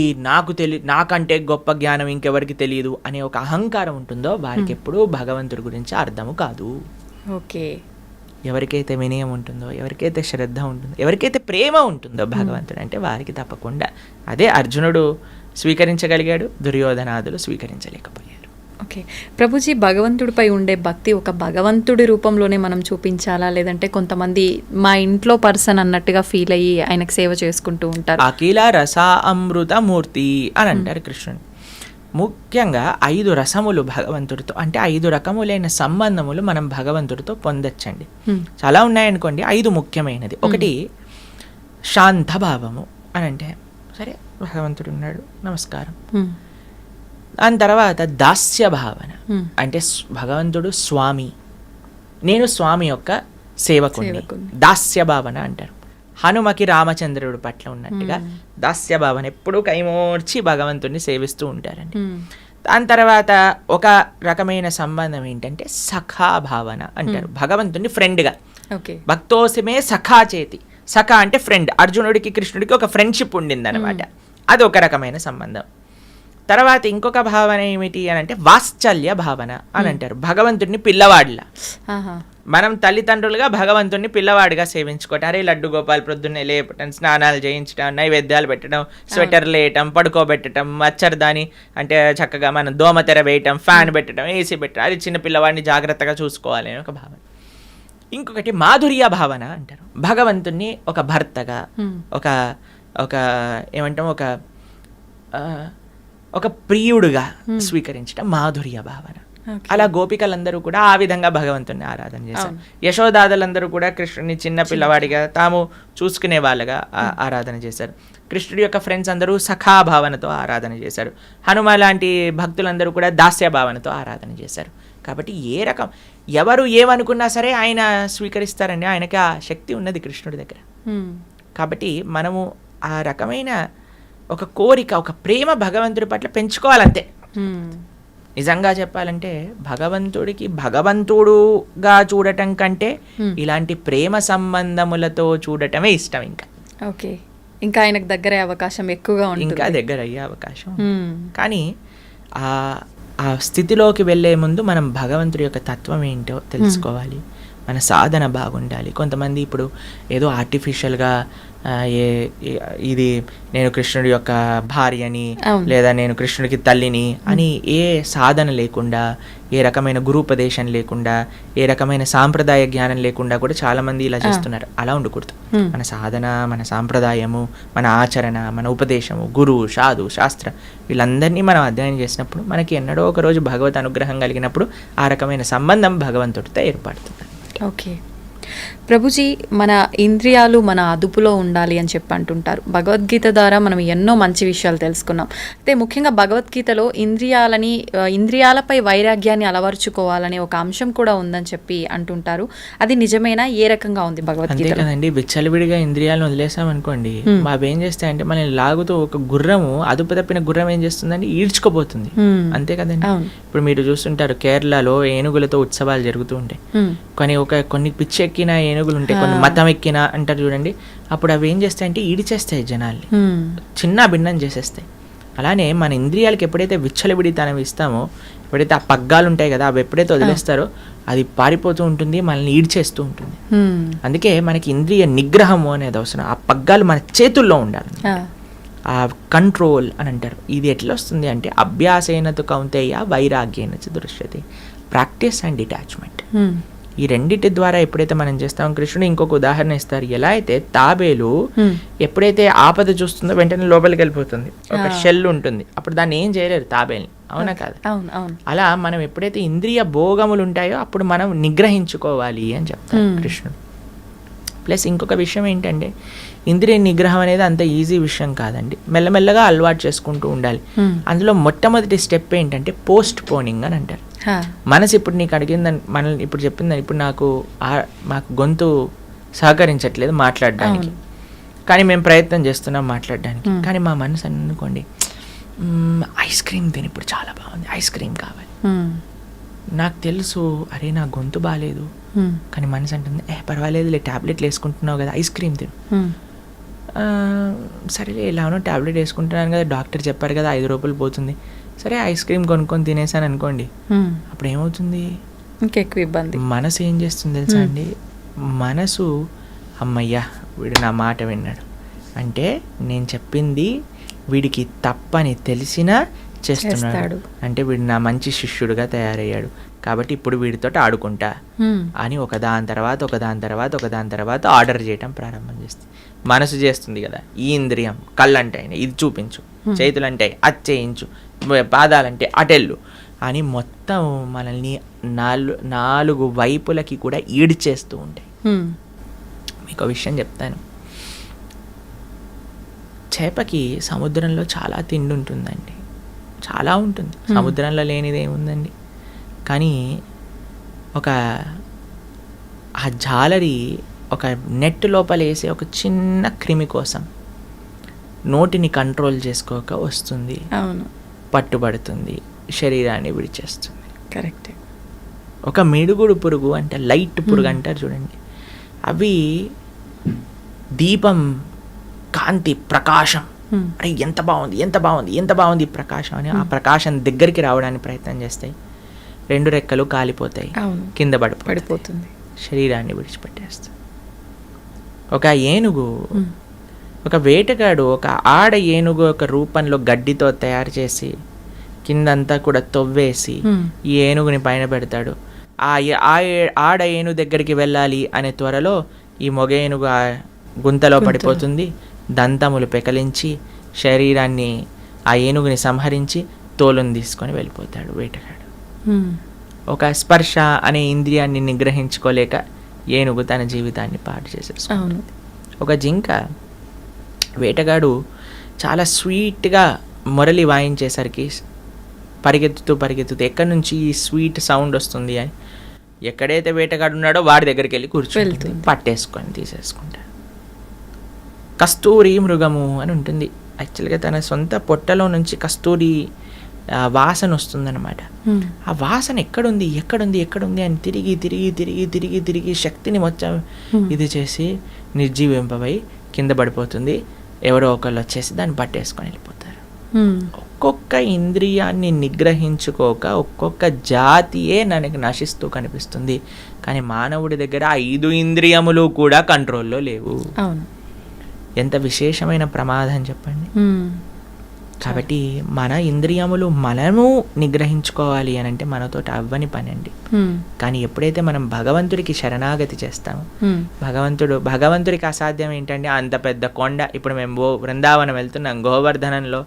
నాకంటే గొప్ప జ్ఞానం ఇంకెవరికి తెలియదు అనే ఒక అహంకారం ఉంటుందో వారికి ఎప్పుడూ భగవంతుడి గురించి అర్థము కాదు. ఓకే. ఎవరికైతే వినయం ఉంటుందో, ఎవరికైతే శ్రద్ధ ఉంటుందో, ఎవరికైతే ప్రేమ ఉంటుందో భగవంతుడు అంటే వారికి తప్పకుండా అదే అర్జునుడు స్వీకరించగలిగాడు, దుర్యోధనాదులు స్వీకరించలేకపోయారు. ఓకే ప్రభుజీ, భగవంతుడిపై ఉండే భక్తి ఒక భగవంతుడి రూపంలోనే మనం చూపించాలా, లేదంటే కొంతమంది మా ఇంట్లో పర్సన్ అన్నట్టుగా ఫీల్ అయ్యి ఆయనకు సేవ చేసుకుంటూ ఉంటారు? అఖిల రస అమృత మూర్తి అని అంటారు కృష్ణుడు. ముఖ్యంగా 5 రసములు భగవంతుడితో, అంటే 5 రకములైన సంబంధములు మనం భగవంతుడితో పొందొచ్చండి. చాలా ఉన్నాయనుకోండి, 5 ముఖ్యమైనది. ఒకటి శాంత భావము అని అంటే, సరే భగవంతుడు ఉన్నాడు నమస్కారం. దాని తర్వాత దాస్య భావన, అంటే భగవంతుడు స్వామి, నేను స్వామి యొక్క సేవకుని, దాస్య భావన అంటారు. హనుమకి రామచంద్రుడి పట్ల ఉన్నట్టుగా దాస్య భావన, ఎప్పుడూ కైమోర్చి భగవంతుడిని సేవిస్తూ ఉంటారండి. దాని తర్వాత ఒక రకమైన సంబంధం ఏంటంటే సఖా భావన అంటారు. భగవంతుడిని ఫ్రెండ్గా, భక్తోసిమే సఖా చేతి, సఖా అంటే ఫ్రెండ్. అర్జునుడికి కృష్ణుడికి ఒక ఫ్రెండ్షిప్ ఉండింది అనమాట, అది ఒక రకమైన సంబంధం. తర్వాత ఇంకొక భావన ఏమిటి అని అంటే వాత్సల్య భావన అని అంటారు. భగవంతుడిని పిల్లవాడిలా, మనం తల్లిదండ్రులుగా భగవంతుడిని పిల్లవాడిగా సేవించుకోవటం. అరే లడ్డు గోపాల్ ప్రొద్దున్నే లేపటం, స్నానాలు చేయించడం, నైవేద్యాలు పెట్టడం, స్వెటర్లు వేయటం, పడుకోబెట్టడం, మచ్చర్దాని అంటే చక్కగా మనం దోమతెర వేయటం, ఫ్యాన్ పెట్టడం, ఏసీ పెట్టడం, అది చిన్న పిల్లవాడిని జాగ్రత్తగా చూసుకోవాలి అని ఒక భావన. ఇంకొకటి మాధుర్య భావన అంటారు. భగవంతుడిని ఒక భర్తగా, ఒక ఒక ఏమంటాం ఒక ప్రియుడుగా స్వీకరించడం మాధుర్య భావన. అలా గోపికలందరూ కూడా ఆ విధంగా భగవంతుని ఆరాధన చేశారు. యశోదాదులందరూ కూడా కృష్ణుని చిన్న పిల్లవాడిగా తాము చూసుకునే వాళ్ళగా ఆరాధన చేశారు. కృష్ణుడి యొక్క ఫ్రెండ్స్ అందరూ సఖా భావనతో ఆరాధన చేశారు. హనుమ లాంటి భక్తులందరూ కూడా దాస్య భావనతో ఆరాధన చేశారు. కాబట్టి ఏ రకం ఎవరు ఏమనుకున్నా సరే ఆయన స్వీకరిస్తారండి. ఆయనకి ఆ శక్తి ఉన్నది కృష్ణుడి దగ్గర. కాబట్టి మనము ఆ రకమైన ఒక కోరిక, ఒక ప్రేమ భగవంతుడి పట్ల పెంచుకోవాలంతే. నిజంగా చెప్పాలంటే భగవంతుడికి భగవంతుడుగా చూడటం కంటే ఇలాంటి ప్రేమ సంబంధములతో చూడటమే ఇష్టం. ఇంకా ఆయనకు దగ్గర అవకాశం ఎక్కువగా ఉంటుంది, ఇంకా దగ్గర అయ్యే అవకాశం. కానీ ఆ స్థితిలోకి వెళ్ళే ముందు మనం భగవంతుడి యొక్క తత్వం ఏంటో తెలుసుకోవాలి, మన సాధన బాగుండాలి. కొంతమంది ఇప్పుడు ఏదో ఆర్టిఫిషియల్గా ఇది నేను కృష్ణుడి యొక్క భార్యని, లేదా నేను కృష్ణుడికి తల్లిని అని ఏ సాధన లేకుండా, ఏ రకమైన గురూపదేశం లేకుండా, ఏ రకమైన సాంప్రదాయ జ్ఞానం లేకుండా కూడా చాలా మంది ఇలా చేస్తున్నారు. అలా ఉండకూడదు. మన సాధన, మన సాంప్రదాయము, మన ఆచరణ, మన ఉపదేశము, గురువు, సాధు, శాస్త్ర వీళ్ళందరినీ మనం అధ్యయనం చేసినప్పుడు మనకి ఎన్నడో ఒక రోజు భగవత్ అనుగ్రహం కలిగినప్పుడు ఆ రకమైన సంబంధం భగవంతుడితో ఏర్పడుతుంది. ఓకే ప్రభుజీ, మన ఇంద్రియాలు మన అదుపులో ఉండాలి అని చెప్పి అంటుంటారు. భగవద్గీత ద్వారా మనం ఎన్నో మంచి విషయాలు తెలుసుకున్నాం. అయితే ముఖ్యంగా భగవద్గీతలో ఇంద్రియాలపై వైరాగ్యాన్ని అలవర్చుకోవాలనే ఒక అంశం కూడా ఉందని చెప్పి అంటుంటారు. అది నిజమేనా? ఏ రకంగా ఉంది భగవద్గీత? అంతే కదండి, విచ్చలవిడిగా ఇంద్రియాలను వదిలేసాం అనుకోండి, అవి ఏం చేస్తాయంటే మనల్ని లాగుతూ, ఒక గుర్రము అదుపు తప్పిన గుర్రం ఏం చేస్తుందండి, ఈడ్చుకోబోతుంది. అంతే కదండి. ఇప్పుడు మీరు చూస్తుంటారు కేరళలో ఏనుగులతో ఉత్సవాలు జరుగుతూ ఉంటాయి. కానీ కొన్ని పిచ్చెక్కి ఎక్కిన ఏనుగులు ఉంటాయి, కొన్ని మతం ఎక్కిన అంటారు చూడండి, అప్పుడు అవి ఏం చేస్తాయంటే ఈడిచేస్తాయి జనాల్ని, చిన్న భిన్నం చేసేస్తాయి. అలానే మన ఇంద్రియాలకు ఎప్పుడైతే విచ్చలవిడితనం ఇస్తామో, ఎప్పుడైతే ఆ పగ్గాలు ఉంటాయి కదా అవి ఎప్పుడైతే వదిలేస్తారో అది పారిపోతూ ఉంటుంది, మనల్ని ఈడ్చేస్తూ ఉంటుంది. అందుకే మనకి ఇంద్రియ నిగ్రహము అనేది అవసరం. ఆ పగ్గాలు మన చేతుల్లో ఉండాలి, ఆ కంట్రోల్ అని అంటారు. ఇది ఎట్లా వస్తుంది అంటే అభ్యాసేనతు కౌంతేయ వైరాగ్యేన చ దృశ్యతే, ప్రాక్టీస్ అండ్ డిటాచ్మెంట్. ఈ రెండిటి ద్వారా ఎప్పుడైతే మనం చేస్తాం, కృష్ణుడు ఇంకొక ఉదాహరణ ఇస్తారు. ఎలా అయితే తాబేలు ఎప్పుడైతే ఆపద చూస్తుందో వెంటనే లోపలికి వెళ్ళిపోతుంది, ఒక షెల్ ఉంటుంది, అప్పుడు దాన్ని ఏం చేయలేరు తాబేల్ని, అవునా కాదు? అలా మనం ఎప్పుడైతే ఇంద్రియ భోగములు ఉంటాయో అప్పుడు మనం నిగ్రహించుకోవాలి అని చెప్తారు కృష్ణుడు. ప్లస్ ఇంకొక విషయం ఏంటంటే ఇంద్రియ నిగ్రహం అనేది అంత ఈజీ విషయం కాదండి, మెల్లమెల్లగా అలవాటు చేసుకుంటూ ఉండాలి. అందులో మొట్టమొదటి స్టెప్ ఏంటంటే పోస్ట్ పోనింగ్ అని అంటారు. మనసు ఇప్పుడు నీకు అడిగిందని, మనల్ని ఇప్పుడు చెప్పిందని, ఇప్పుడు మాకు గొంతు సహకరించట్లేదు మాట్లాడడానికి, కానీ మేము ప్రయత్నం చేస్తున్నాం మాట్లాడడానికి, కానీ మా మనసు అనుకోండి ఐస్ క్రీమ్ తిని ఇప్పుడు చాలా బాగుంది, ఐస్ క్రీమ్ కావాలి. నాకు తెలుసు అరే నా గొంతు బాగాలేదు, కానీ మనసు అంటుంది పర్వాలేదులే ట్యాబ్లెట్లు వేసుకుంటున్నావు కదా ఐస్ క్రీమ్ తిను. సరేలే ఎలానో ట్యాబ్లెట్ వేసుకుంటున్నాను కదా, డాక్టర్ చెప్పారు కదా 5 రూపాయలు పోతుంది, సరే ఐస్ క్రీమ్ కొనుక్కొని తినేసాను అనుకోండి, అప్పుడు ఏమవుతుంది, ఇంకెక్కువ ఇబ్బంది. మనసు ఏం చేస్తుంది తెలుసా అండి, మనసు అమ్మయ్యా వీడు నా మాట విన్నాడు అంటే, నేను చెప్పింది వీడికి తప్పని తెలిసినా చేస్తున్నాడు అంటే వీడు నా మంచి శిష్యుడుగా తయారయ్యాడు, కాబట్టి ఇప్పుడు వీడితో ఆడుకుంటా అని ఒకదాని తర్వాత ఆర్డర్ చేయటం ప్రారంభం చేస్తుంది. మనసు చేస్తుంది కదా, ఈ ఇంద్రియం, కళ్ళు అంటే ఇది చూపించు, చేతులు అంటే అది చేయించు, పాదాలంటే అటెళ్ళు అని మొత్తం మనల్ని 4 వైపులకి కూడా ఈడ్చేస్తూ ఉంటాయి. మీకు విషయం చెప్తాను, చేపకి సముద్రంలో చాలా తిండి ఉంటుందండి, చాలా ఉంటుంది, సముద్రంలో లేనిది ఏముందండి. కానీ ఆ జాలరి ఒక నెట్ లోపల వేసే ఒక చిన్న క్రిమి కోసం నోటిని కంట్రోల్ చేసుకోక వస్తుంది, పట్టుబడుతుంది, శరీరాన్ని విడిచేస్తుంది. కరెక్ట్. ఒక మిడుగుడు పురుగు అంటే లైట్ పురుగు అంటారు చూడండి, అవి దీపం కాంతి ప్రకాశం, అరే ఎంత బాగుంది ప్రకాశం అని ఆ ప్రకాశం దగ్గరికి రావడానికి ప్రయత్నం చేస్తాయి, 2 రెక్కలు కాలిపోతాయి, కింద పడిపోతుంది, శరీరాన్ని విడిచిపెట్టేస్తుంది. ఒక ఏనుగు, ఒక వేటగాడు ఒక ఆడ ఏనుగు ఒక రూపంలో గడ్డితో తయారు చేసి కిందంతా కూడా తవ్వేసి ఈ ఏనుగుని పైన పెడతాడు. ఆడ ఏనుగు దగ్గరికి వెళ్ళాలి అనే త్వరలో ఈ మొగ ఏనుగు ఆ గుంతలో పడిపోతుంది, దంతములు పెకలించి శరీరాన్ని ఆ ఏనుగుని సంహరించి తోలుని తీసుకొని వెళ్ళిపోతాడు వేటగాడు. ఒక స్పర్శ అనే ఇంద్రియాన్ని నిగ్రహించుకోలేక ఏనుగు తన జీవితాన్ని పాడు చేసేసుకుంది. ఒక జింక, వేటగాడు చాలా స్వీట్గా మొరలి వాయించేసరికి పరిగెత్తుతూ ఎక్కడి నుంచి ఈ స్వీట్ సౌండ్ వస్తుంది అని ఎక్కడైతే వేటగాడు ఉన్నాడో వాడి దగ్గరికి వెళ్ళి కూర్చొని పట్టేసుకొని తీసేసుకుంటాడు. కస్తూరి మృగము అని ఉంటుంది, యాక్చువల్గా తన సొంత పొట్టలో నుంచి కస్తూరి వాసన వస్తుందన్నమాట. ఆ వాసన ఎక్కడుంది అని తిరిగి శక్తిని మొత్తం ఇది చేసి నిర్జీవింపబై కింద పడిపోతుంది. ఎవరో ఒకళ్ళు వచ్చేసి దాన్ని పట్టేసుకొని వెళ్ళిపోతారు. ఒక్కొక్క ఇంద్రియాన్ని నిగ్రహించుకోక ఒక్కొక్క జాతియే మనకి నశిస్తూ కనిపిస్తుంది, కానీ మానవుడి దగ్గర 5 ఇంద్రియములు కూడా కంట్రోల్లో లేవు. ఎంత విశేషమైన ప్రమాదం చెప్పండి. కాబట్టి మన ఇంద్రియములు మనము నిగ్రహించుకోవాలి అని అంటే మనతో అవ్వని పని అండి. కానీ ఎప్పుడైతే మనం భగవంతుడికి శరణాగతి చేస్తామో, భగవంతుడికి అసాధ్యం ఏంటంటే అంత పెద్ద కొండ, ఇప్పుడు మేము బృందావనం వెళ్తున్నాం, గోవర్ధనంలో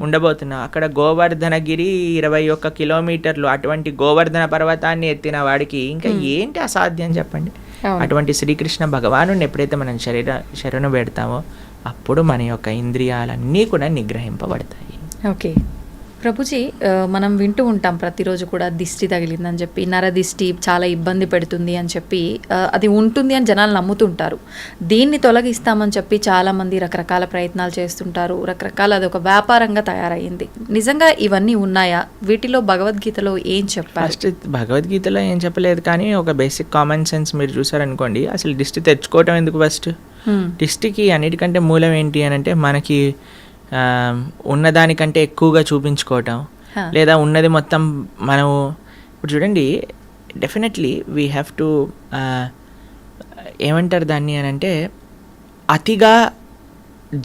ఉండబోతున్నాం, అక్కడ గోవర్ధనగిరి 21 కిలోమీటర్లు, అటువంటి గోవర్ధన పర్వతాన్ని ఎత్తిన వాడికి ఇంకా ఏంటి అసాధ్యం చెప్పండి. అటువంటి శ్రీకృష్ణ భగవాను ఎప్పుడైతే మనం శరణు పెడతామో అప్పుడు మన యొక్క ఇంద్రియాలన్నీ కూడా నిగ్రహింపబడతాయి. ఓకే, ప్రభుజీ, మనం వింటూ ఉంటాం ప్రతిరోజు కూడా దిష్టి తగిలిందని చెప్పి, నరదిష్టి చాలా ఇబ్బంది పెడుతుంది అని చెప్పి, అది ఉంటుంది అని జనాలు నమ్ముతుంటారు. దీన్ని తొలగిస్తామని చెప్పి చాలామంది రకరకాల ప్రయత్నాలు చేస్తుంటారు. రకరకాల అదొక వ్యాపారంగా తయారయ్యింది. నిజంగా ఇవన్నీ ఉన్నాయా? వీటిలో భగవద్గీతలో ఏం చెప్పారు? ఫస్ట్ భగవద్గీతలో ఏం చెప్పలేదు, కానీ ఒక బేసిక్ కామన్ సెన్స్ మీరు చూసారనుకోండి, అసలు దిష్టి తెచ్చుకోవటం ఎందుకు? ఫస్ట్ దిష్టికి అన్నిటికంటే మూలం ఏంటి అని అంటే మనకి ఉన్నదానికంటే ఎక్కువగా చూపించుకోవటం, లేదా ఉన్నది మొత్తం మనం ఇప్పుడు చూడండి, డెఫినెట్లీ వీ హ్యావ్ టు ఏమంటారు దాన్ని అని అంటే, అతిగా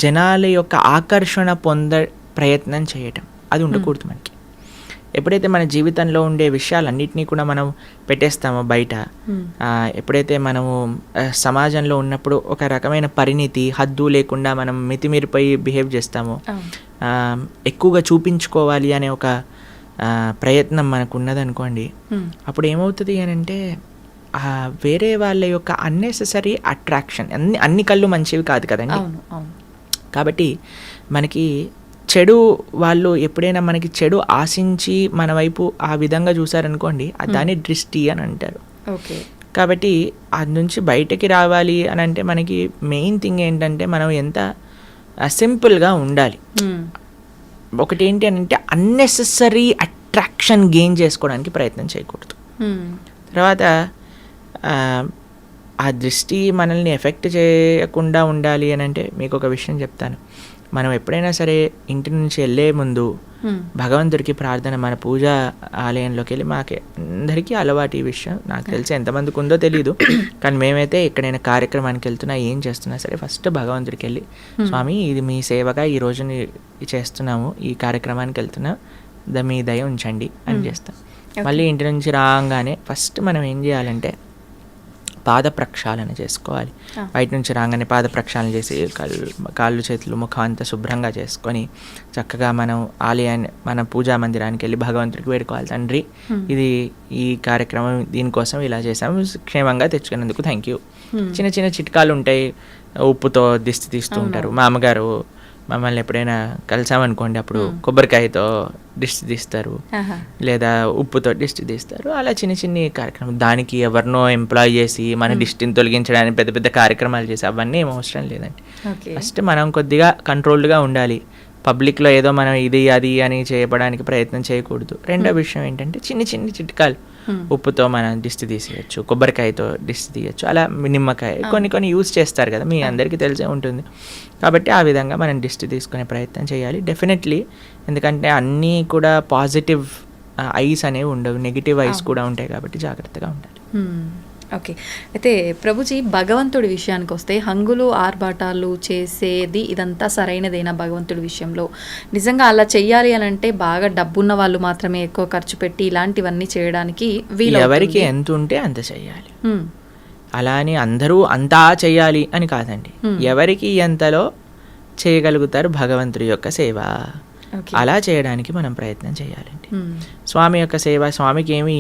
జనాల యొక్క ఆకర్షణ ప్రయత్నం చేయటం అది ఉండకూడదు మనకి. ఎప్పుడైతే మన జీవితంలో ఉండే విషయాలన్నింటినీ కూడా మనం పెట్టేస్తామో బయట, ఎప్పుడైతే మనము సమాజంలో ఉన్నప్పుడు ఒక రకమైన పరిణితి, హద్దు లేకుండా మనం మితిమీరిపోయి బిహేవ్ చేస్తామో, ఎక్కువగా చూపించుకోవాలి అనే ఒక ప్రయత్నం మనకు ఉన్నదనుకోండి, అప్పుడు ఏమవుతుంది అని అంటే వేరే వాళ్ళ యొక్క అన్నెసెసరీ అట్రాక్షన్, అన్ని కళ్ళు మంచివి కాదు కదండి. కాబట్టి మనకి చెడు వాళ్ళు ఎప్పుడైనా మనకి చెడు ఆశించి మన వైపు ఆ విధంగా చూసారనుకోండి, దాన్ని దృష్టి అని అంటారు. ఓకే. కాబట్టి అది నుంచి బయటకి రావాలి అని అంటే మనకి మెయిన్ థింగ్ ఏంటంటే మనం ఎంత సింపుల్గా ఉండాలి. ఒకటి ఏంటి అని అంటే అన్నెసెసరీ అట్రాక్షన్ గెయిన్ చేసుకోవడానికి ప్రయత్నం చేయకూడదు. తర్వాత ఆ దృష్టి మనల్ని ఎఫెక్ట్ చేయకుండా ఉండాలి అని అంటే మీకు ఒక విషయం చెప్తాను. మనం ఎప్పుడైనా సరే ఇంటి నుంచి వెళ్ళే ముందు భగవంతుడికి ప్రార్థన, మన పూజా ఆలయంలోకి వెళ్ళి, మాకు అందరికీ అలవాటు ఈ విషయం, నాకు తెలిసి ఎంతమందికి ఉందో తెలీదు, కానీ మేమైతే ఎక్కడైనా కార్యక్రమానికి వెళ్తున్నా ఏం చేస్తున్నా సరే ఫస్ట్ భగవంతుడికి వెళ్ళి, స్వామి ఇది మీ సేవగా ఈ రోజు చేస్తున్నాము, ఈ కార్యక్రమానికి వెళ్తున్నా, మీ దయ ఉంచండి అని చేస్తాం. మళ్ళీ ఇంటి నుంచి రాగానే ఫస్ట్ మనం ఏం చేయాలంటే పాద ప్రక్షాళన చేసుకోవాలి. బయట నుంచి రాగానే పాద ప్రక్షాళన చేసి కాళ్ళు చేతులు ముఖం అంతా శుభ్రంగా చేసుకొని చక్కగా మనం ఆలయాన్ని, మన పూజా మందిరానికి వెళ్ళి భగవంతుడికి వేడుకోవాలి, తండ్రి ఇది ఈ కార్యక్రమం దీనికోసం ఇలా చేసాము, క్షేమంగా తెచ్చుకున్నందుకు థ్యాంక్ యూ. చిన్న చిన్న చిట్కాలు ఉంటాయి. ఉప్పుతో దిష్టి తీస్తూ ఉంటారు. మా అమ్మగారు మమ్మల్ని ఎప్పుడైనా కలిసామనుకోండి, అప్పుడు కొబ్బరికాయతో దిష్టి తీస్తారు, లేదా ఉప్పుతో దిష్టి తీస్తారు. అలా చిన్న చిన్న కార్యక్రమం, దానికి ఎవరినో ఎంప్లాయ్ చేసి మన దిష్టిని తొలగించడానికి పెద్ద పెద్ద కార్యక్రమాలు చేసి అవన్నీ ఏం అవసరం లేదండి. ఫస్ట్ మనం కొద్దిగా కంట్రోల్డ్గా ఉండాలి. పబ్లిక్లో ఏదో మనం ఇది అది అని చేయడానికి ప్రయత్నం చేయకూడదు. రెండో విషయం ఏంటంటే చిన్న చిన్న చిట్కాలు, ఉప్పుతో మనం దిష్టి తీసేయచ్చు, కొబ్బరికాయతో దిష్టి తీయచ్చు, అలా నిమ్మకాయ కొన్ని యూజ్ చేస్తారు కదా, మీ అందరికీ తెలిసే ఉంటుంది. కాబట్టి ఆ విధంగా మనం దిష్టి తీసుకునే ప్రయత్నం చేయాలి డెఫినెట్లీ. ఎందుకంటే అన్నీ కూడా పాజిటివ్ ఐస్ అనేవి ఉండవు, నెగిటివ్ ఐస్ కూడా ఉంటాయి, కాబట్టి జాగ్రత్తగా ఉండాలి. ఓకే. అయితే ప్రభుజీ, భగవంతుడి విషయానికి వస్తే హంగులు ఆర్భాటాలు చేసేది ఇదంతా సరైనదేనా? భగవంతుడి విషయంలో నిజంగా అలా చెయ్యాలి అని అంటే బాగా డబ్బున్న వాళ్ళు మాత్రమే ఎక్కువ ఖర్చు పెట్టి ఇలాంటివన్నీ చేయడానికి వీలు? ఎవరికి ఎంత ఉంటే అంత చెయ్యాలి. అలా అని అందరూ అంతా చెయ్యాలి అని కాదండి. ఎవరికి ఎంతలో చేయగలుగుతారు భగవంతుడి యొక్క సేవ, అలా చేయడానికి మనం ప్రయత్నం చేయాలండి. స్వామి యొక్క సేవ, స్వామికి ఏమి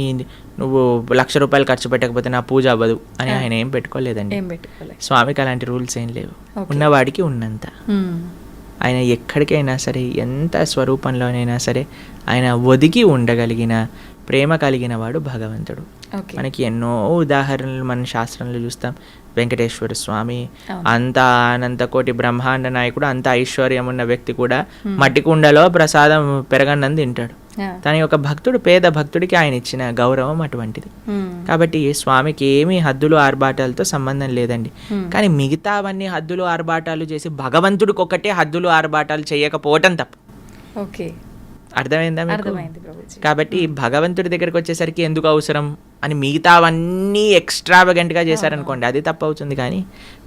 నువ్వు 1,00,000 రూపాయలు ఖర్చు పెట్టకపోతే నా పూజ అవ్వదు అని ఆయన ఏం పెట్టుకోలేదండి. స్వామికి అలాంటి రూల్స్ ఏం లేవు. ఉన్నవాడికి ఉన్నంత. ఆయన ఎక్కడికైనా సరే, ఎంత స్వరూపంలోనైనా సరే ఆయన ఒదిగి ఉండగలిగిన ప్రేమ కలిగిన వాడు భగవంతుడు. మనకి ఎన్నో ఉదాహరణలు మన శాస్త్రంలో చూస్తాం. వెంకటేశ్వర స్వామి అంత అనంత కోటి బ్రహ్మాండ నాయకుడు, అంత ఐశ్వర్యం ఉన్న వ్యక్తి కూడా మట్టి కుండలో ప్రసాదం పెరగన్నం తింటాడు. తన యొక్క భక్తుడు, పేద భక్తుడికి ఆయన ఇచ్చిన గౌరవం అటువంటిది. కాబట్టి స్వామికి ఏమీ హద్దులు ఆర్భాటాలతో సంబంధం లేదండి. కానీ మిగతావన్నీ హద్దులు ఆర్భాటాలు చేసి భగవంతుడికి ఒక్కటే హద్దులు ఆర్భాటాలు చేయకపోవటం తప్పు. ఓకే, అర్థమైందా మీకు? కాబట్టి భగవంతుడి దగ్గరికి వచ్చేసరికి ఎందుకు అవసరం అని మిగతావన్నీ ఎక్స్ట్రావగెంట్గా చేశారనుకోండి, అది తప్పు అవుతుంది. కానీ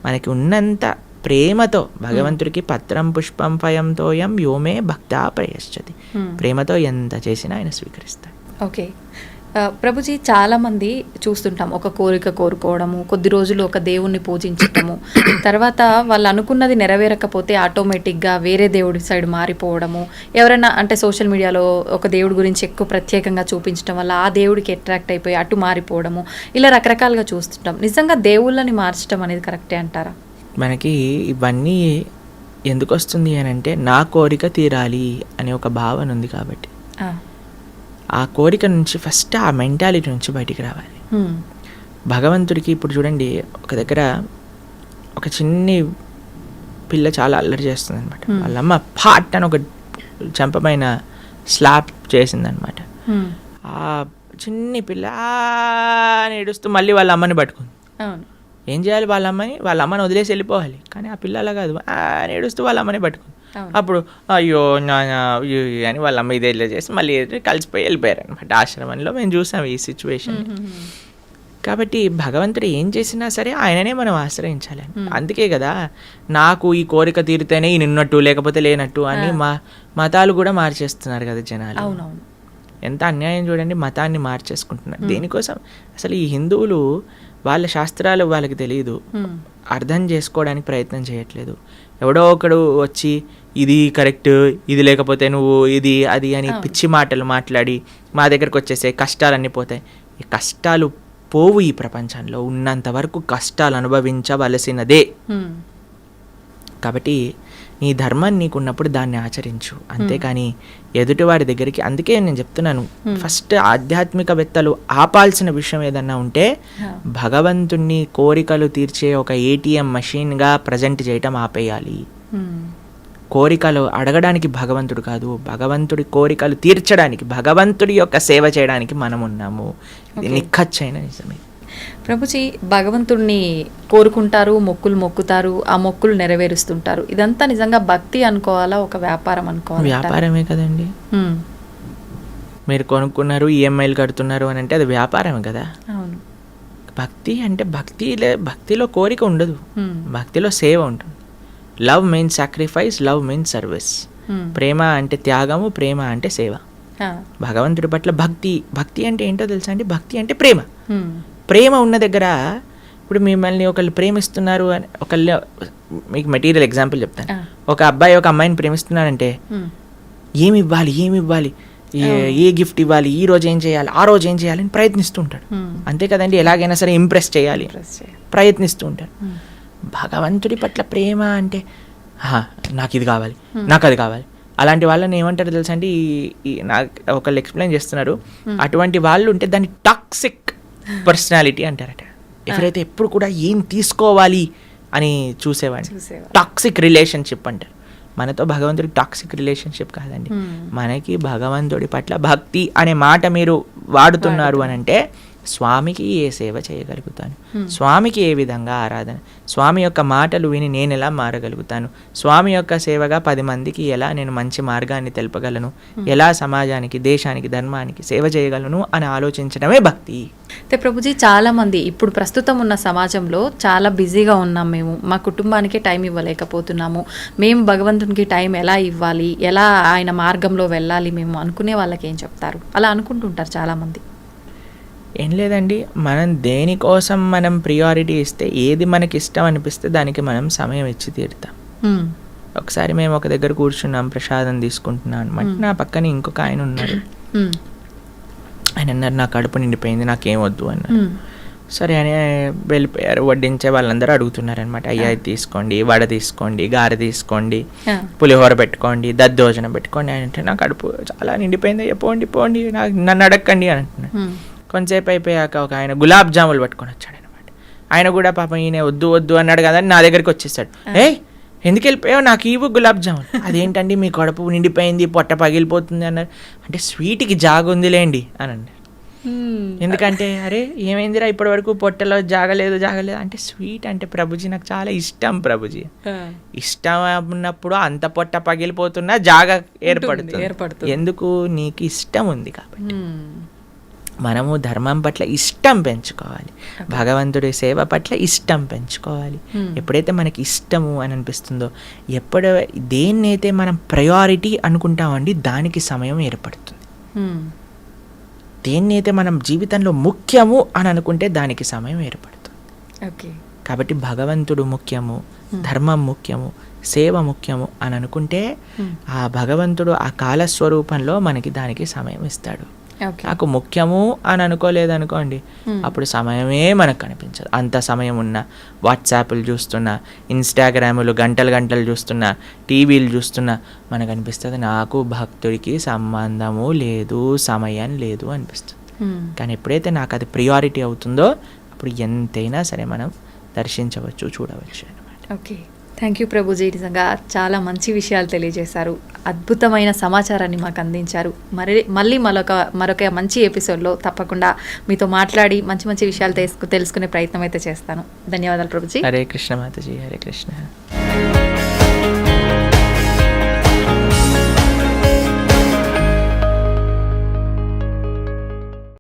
మనకి ఉన్నంత ప్రేమతో భగవంతుడికి పత్రం పుష్పం ఫయం తోయం యోమే భక్తా ప్రయశ్చతి, ప్రేమతో ఎంత చేసినా ఆయన స్వీకరిస్తాడు. ఓకే ప్రభుజీ, చాలామంది చూస్తుంటాం, ఒక కోరిక కోరుకోవడము, కొద్ది రోజులు ఒక దేవుణ్ణి పూజించటము, తర్వాత వాళ్ళు అనుకున్నది నెరవేరకపోతే ఆటోమేటిక్గా వేరే దేవుడి సైడ్ మారిపోవడము, ఎవరైనా అంటే సోషల్ మీడియాలో ఒక దేవుడి గురించి ఎక్కువ ప్రత్యేకంగా చూపించడం వల్ల ఆ దేవుడికి అట్రాక్ట్ అయిపోయి అటు మారిపోవడము, ఇలా రకరకాలుగా చూస్తుంటాం. నిజంగా దేవుళ్ళని మార్చడం అనేది కరెక్టే అంటారా? మనకి ఇవన్నీ ఎందుకు వస్తుంది అని అంటే, నా కోరిక తీరాలి అనే ఒక భావన ఉంది కాబట్టి. ఆ కోరిక నుంచి ఫస్ట్ ఆ మెంటాలిటీ నుంచి బయటికి రావాలి. భగవంతుడికి ఇప్పుడు చూడండి, ఒక దగ్గర ఒక చిన్ని పిల్ల చాలా అల్లరి చేస్తుంది అనమాట. వాళ్ళమ్మ పాట్ అని ఒక చంపమైన స్లాప్ చేసిందనమాట. ఆ చిన్ని పిల్ల అని ఏడుస్తూ మళ్ళీ వాళ్ళ అమ్మని పట్టుకుంది. ఏం చేయాలి, వాళ్ళ అమ్మని వదిలేసి వెళ్ళిపోవాలి. కానీ ఆ పిల్ల అలా కాదు, అని ఏడుస్తూ వాళ్ళ అమ్మని పట్టుకుంది. అప్పుడు అయ్యో అని వాళ్ళ అమ్మ ఇదే చేసి మళ్ళీ కలిసిపోయి వెళ్ళిపోయారు అనమాట. ఆశ్రమంలో మేము చూసాం ఈ సిచ్యువేషన్. కాబట్టి భగవంతుడు ఏం చేసినా సరే ఆయననే మనం ఆశ్రయించాలి. అందుకే కదా నాకు ఈ కోరిక తీరితేనే ఈ నిన్నట్టు లేకపోతే లేనట్టు అని మతాలు కూడా మార్చేస్తున్నారు కదా జనాలు. ఎంత అన్యాయం చూడండి, మతాన్ని మార్చేసుకుంటున్నారు. దేనికోసం? అసలు ఈ హిందువులు వాళ్ళ శాస్త్రాలు వాళ్ళకి తెలియదు, అర్థం చేసుకోవడానికి ప్రయత్నం చేయట్లేదు. ఎవడో ఒకడు వచ్చి ఇది కరెక్ట్, ఇది లేకపోతే నువ్వు ఇది అది అని పిచ్చి మాటలు మాట్లాడి మా దగ్గరకు వచ్చేసే కష్టాలన్నీ పోతాయి. ఈ కష్టాలు పోవు. ఈ ప్రపంచంలో ఉన్నంత వరకు కష్టాలు అనుభవించవలసినదే. కాబట్టి నీ ధర్మం నీకున్నప్పుడు దాన్ని ఆచరించు, అంతేకాని ఎదుటివాడి దగ్గరికి. అందుకే నేను చెప్తున్నాను, ఫస్ట్ ఆధ్యాత్మికవేత్తలు ఆపాల్సిన విషయం ఏదన్నా ఉంటే భగవంతుణ్ణి కోరికలు తీర్చే ఒక ఏటీఎం మషిన్గా ప్రజెంట్ చేయటం ఆపేయాలి. కోరికలు అడగడానికి భగవంతుడు కాదు, భగవంతుడి కోరికలు తీర్చడానికి, భగవంతుడి యొక్క సేవ చేయడానికి మనం ఉన్నాము. ఇది నిఖచ్చైన నిజమే. ప్రభుజీ, భగవంతుడిని కోరుకుంటారు, మొక్కులు మొక్కుతారు, ఆ మొక్కులు నెరవేరుస్తుంటారు. ఇదంతా నిజంగా భక్తి అనుకోవాలా, ఒక వ్యాపారం అనుకోవాలా? వ్యాపారమే కదండి. మీరు కొనుక్కున్నారు, ఈఎంఐలు కడుతున్నారు అని అంటే అది వ్యాపారమే కదా. అవును. భక్తి అంటే భక్తిలో కోరిక ఉండదు, భక్తిలో సేవ ఉంటుంది. Love means sacrifice, love means service. ప్రేమ అంటే త్యాగము, ప్రేమ అంటే సేవ. భగవంతుడి పట్ల భక్తి అంటే ఏంటో తెలుసా అండి? భక్తి అంటే ప్రేమ. ప్రేమ ఉన్న దగ్గర, ఇప్పుడు మిమ్మల్ని ఒకళ్ళు ప్రేమిస్తున్నారు అని, ఒకళ్ళు, మీకు మెటీరియల్ ఎగ్జాంపుల్ చెప్తాను. ఒక అబ్బాయి ఒక అమ్మాయిని ప్రేమిస్తున్నారంటే ఏమి ఇవ్వాలి, ఏ గిఫ్ట్ ఇవ్వాలి, ఈ రోజు ఏం చేయాలి, ఆ రోజు ఏం చేయాలి అని ప్రయత్నిస్తూ ఉంటాడు. అంతే కదండి, ఎలాగైనా సరే ఇంప్రెస్ చేయాలి ప్రయత్నిస్తూ ఉంటాడు. భగవంతుడి పట్ల ప్రేమ అంటే నాకు ఇది కావాలి, నాకు అది కావాలి. అలాంటి వాళ్ళని ఏమంటారు తెలుసా అండి? నాకు ఒకళ్ళు ఎక్స్ప్లెయిన్ చేస్తున్నారు, అటువంటి వాళ్ళు ఉంటే దాన్ని టాక్సిక్ పర్సనాలిటీ అంటారట. ఎవరైతే ఎప్పుడు కూడా ఏం తీసుకోవాలి అని చూసేవాడిని టాక్సిక్ రిలేషన్షిప్ అంటారు. మనతో భగవంతుడికి టాక్సిక్ రిలేషన్షిప్ కాదండి. మనకి భగవంతుడి పట్ల భక్తి అనే మాట మీరు వాడుతున్నారు అని అంటే స్వామికి ఏ సేవ చేయగలుగుతాను, స్వామికి ఏ విధంగా ఆరాధన, స్వామి యొక్క మాటలు విని నేను ఎలా మారగలుగుతాను, స్వామి యొక్క సేవగా 10 మందికి ఎలా నేను మంచి మార్గాన్ని తెలపగలను, ఎలా సమాజానికి, దేశానికి, ధర్మానికి సేవ చేయగలను అని ఆలోచించడమే భక్తి. అయితే ప్రభుజీ, చాలా మంది ఇప్పుడు ప్రస్తుతం ఉన్న సమాజంలో చాలా బిజీగా ఉన్నాం. మేము మా కుటుంబానికి టైం ఇవ్వలేకపోతున్నాము, మేము భగవంతునికి టైం ఎలా ఇవ్వాలి, ఎలా ఆయన మార్గంలో వెళ్ళాలి మేము అనుకునే వాళ్ళకి ఏం చెప్తారు? అలా అనుకుంటుంటారు చాలామంది. ఏం లేదండి, మనం దేనికోసం మనం ప్రియారిటీ ఇస్తే, ఏది మనకి ఇష్టం అనిపిస్తే దానికి మనం సమయం ఇచ్చి తీరుతాం. ఒకసారి మేము ఒక దగ్గర కూర్చున్నాం, ప్రసాదం తీసుకుంటున్నాం అనమాట. నా పక్కన ఇంకొక ఆయన ఉన్నారు. ఆయన అన్నారు, నా కడుపు నిండిపోయింది, నాకేం వద్దు అన్నారు. సరే అని వెళ్ళిపోయారు. వడ్డించే వాళ్ళందరూ అడుగుతున్నారు అనమాట, అయ్యా ఇది తీసుకోండి, వడ తీసుకోండి, గారె తీసుకోండి, పులిహోర పెట్టుకోండి, దద్దోజనం పెట్టుకోండి అని అంటే, నా కడుపు చాలా నిండిపోయింది, అయ్యా పోండి, నన్ను అడగండి అని అంటున్నాను. కొంతసేపు అయిపోయాక ఒక ఆయన గులాబ్ జాములు పట్టుకొని వచ్చాడు అనమాట. ఆయన కూడా పాపం ఈయన వద్దు అన్నాడు కదా అని నా దగ్గరికి వచ్చేసాడు. ఎందుకు వెళ్ళిపోయావు, నాకు ఇవ్వు గులాబ్ జాములు. అదేంటండి మీ కడుపు నిండిపోయింది, పొట్ట పగిలిపోతుంది అన్నారు. అంటే స్వీట్కి జాగుందిలేండి అని అన్నారు. ఎందుకంటే అరే ఏమైందిరా ఇప్పటి వరకు పొట్టలో జాగలేదు అంటే స్వీట్ అంటే ప్రభుజీ నాకు చాలా ఇష్టం ప్రభుజీ. ఇష్టం ఉన్నప్పుడు అంత పొట్ట పగిలిపోతున్నా జాగ ఏర్పడుతుంది. ఎందుకు? నీకు ఇష్టం ఉంది కాబట్టి. మనము ధర్మం పట్ల ఇష్టం పెంచుకోవాలి, భగవంతుడి సేవ పట్ల ఇష్టం పెంచుకోవాలి. ఎప్పుడైతే మనకి ఇష్టము అని అనిపిస్తుందో, దేన్నైతే మనం ప్రయారిటీ అనుకుంటామండి దానికి సమయం ఏర్పడుతుంది. దేన్నైతే మనం జీవితంలో ముఖ్యము అని అనుకుంటే దానికి సమయం ఏర్పడుతుంది. కాబట్టి భగవంతుడు ముఖ్యము, ధర్మం ముఖ్యము, సేవ ముఖ్యము అని అనుకుంటే ఆ భగవంతుడు ఆ కాలస్వరూపంలో మనకి దానికి సమయం ఇస్తాడు. ఓకే. నాకు ముఖ్యము అని అనుకోలేదు అనుకోండి, అప్పుడు సమయమే మనకు కనిపించదు. అంత సమయం ఉన్నా వాట్సాప్లు చూస్తున్నా, ఇన్స్టాగ్రాములు గంటలు గంటలు చూస్తున్నా, టీవీలు చూస్తున్నా మనకు అనిపిస్తుంది నాకు భక్తుడికి సంబంధము లేదు, సమయం లేదు అనిపిస్తుంది. కానీ ఎప్పుడైతే నాకు అది ప్రియారిటీ అవుతుందో అప్పుడు ఎంతైనా సరే మనం దర్శించవచ్చు, చూడవచ్చు అన్నమాట. ఓకే. థ్యాంక్ యూ ప్రభుజీ, నిజంగా చాలా మంచి విషయాలు తెలియజేశారు, అద్భుతమైన సమాచారాన్ని మాకు అందించారు. మళ్ళీ మరొక మంచి ఎపిసోడ్లో తప్పకుండా మీతో మాట్లాడి మంచి మంచి విషయాలు తెలుసుకునే ప్రయత్నం అయితే చేస్తాను. ధన్యవాదాలు ప్రభుజీ. హరే కృష్ణ మాతాజీ, హరే కృష్ణ.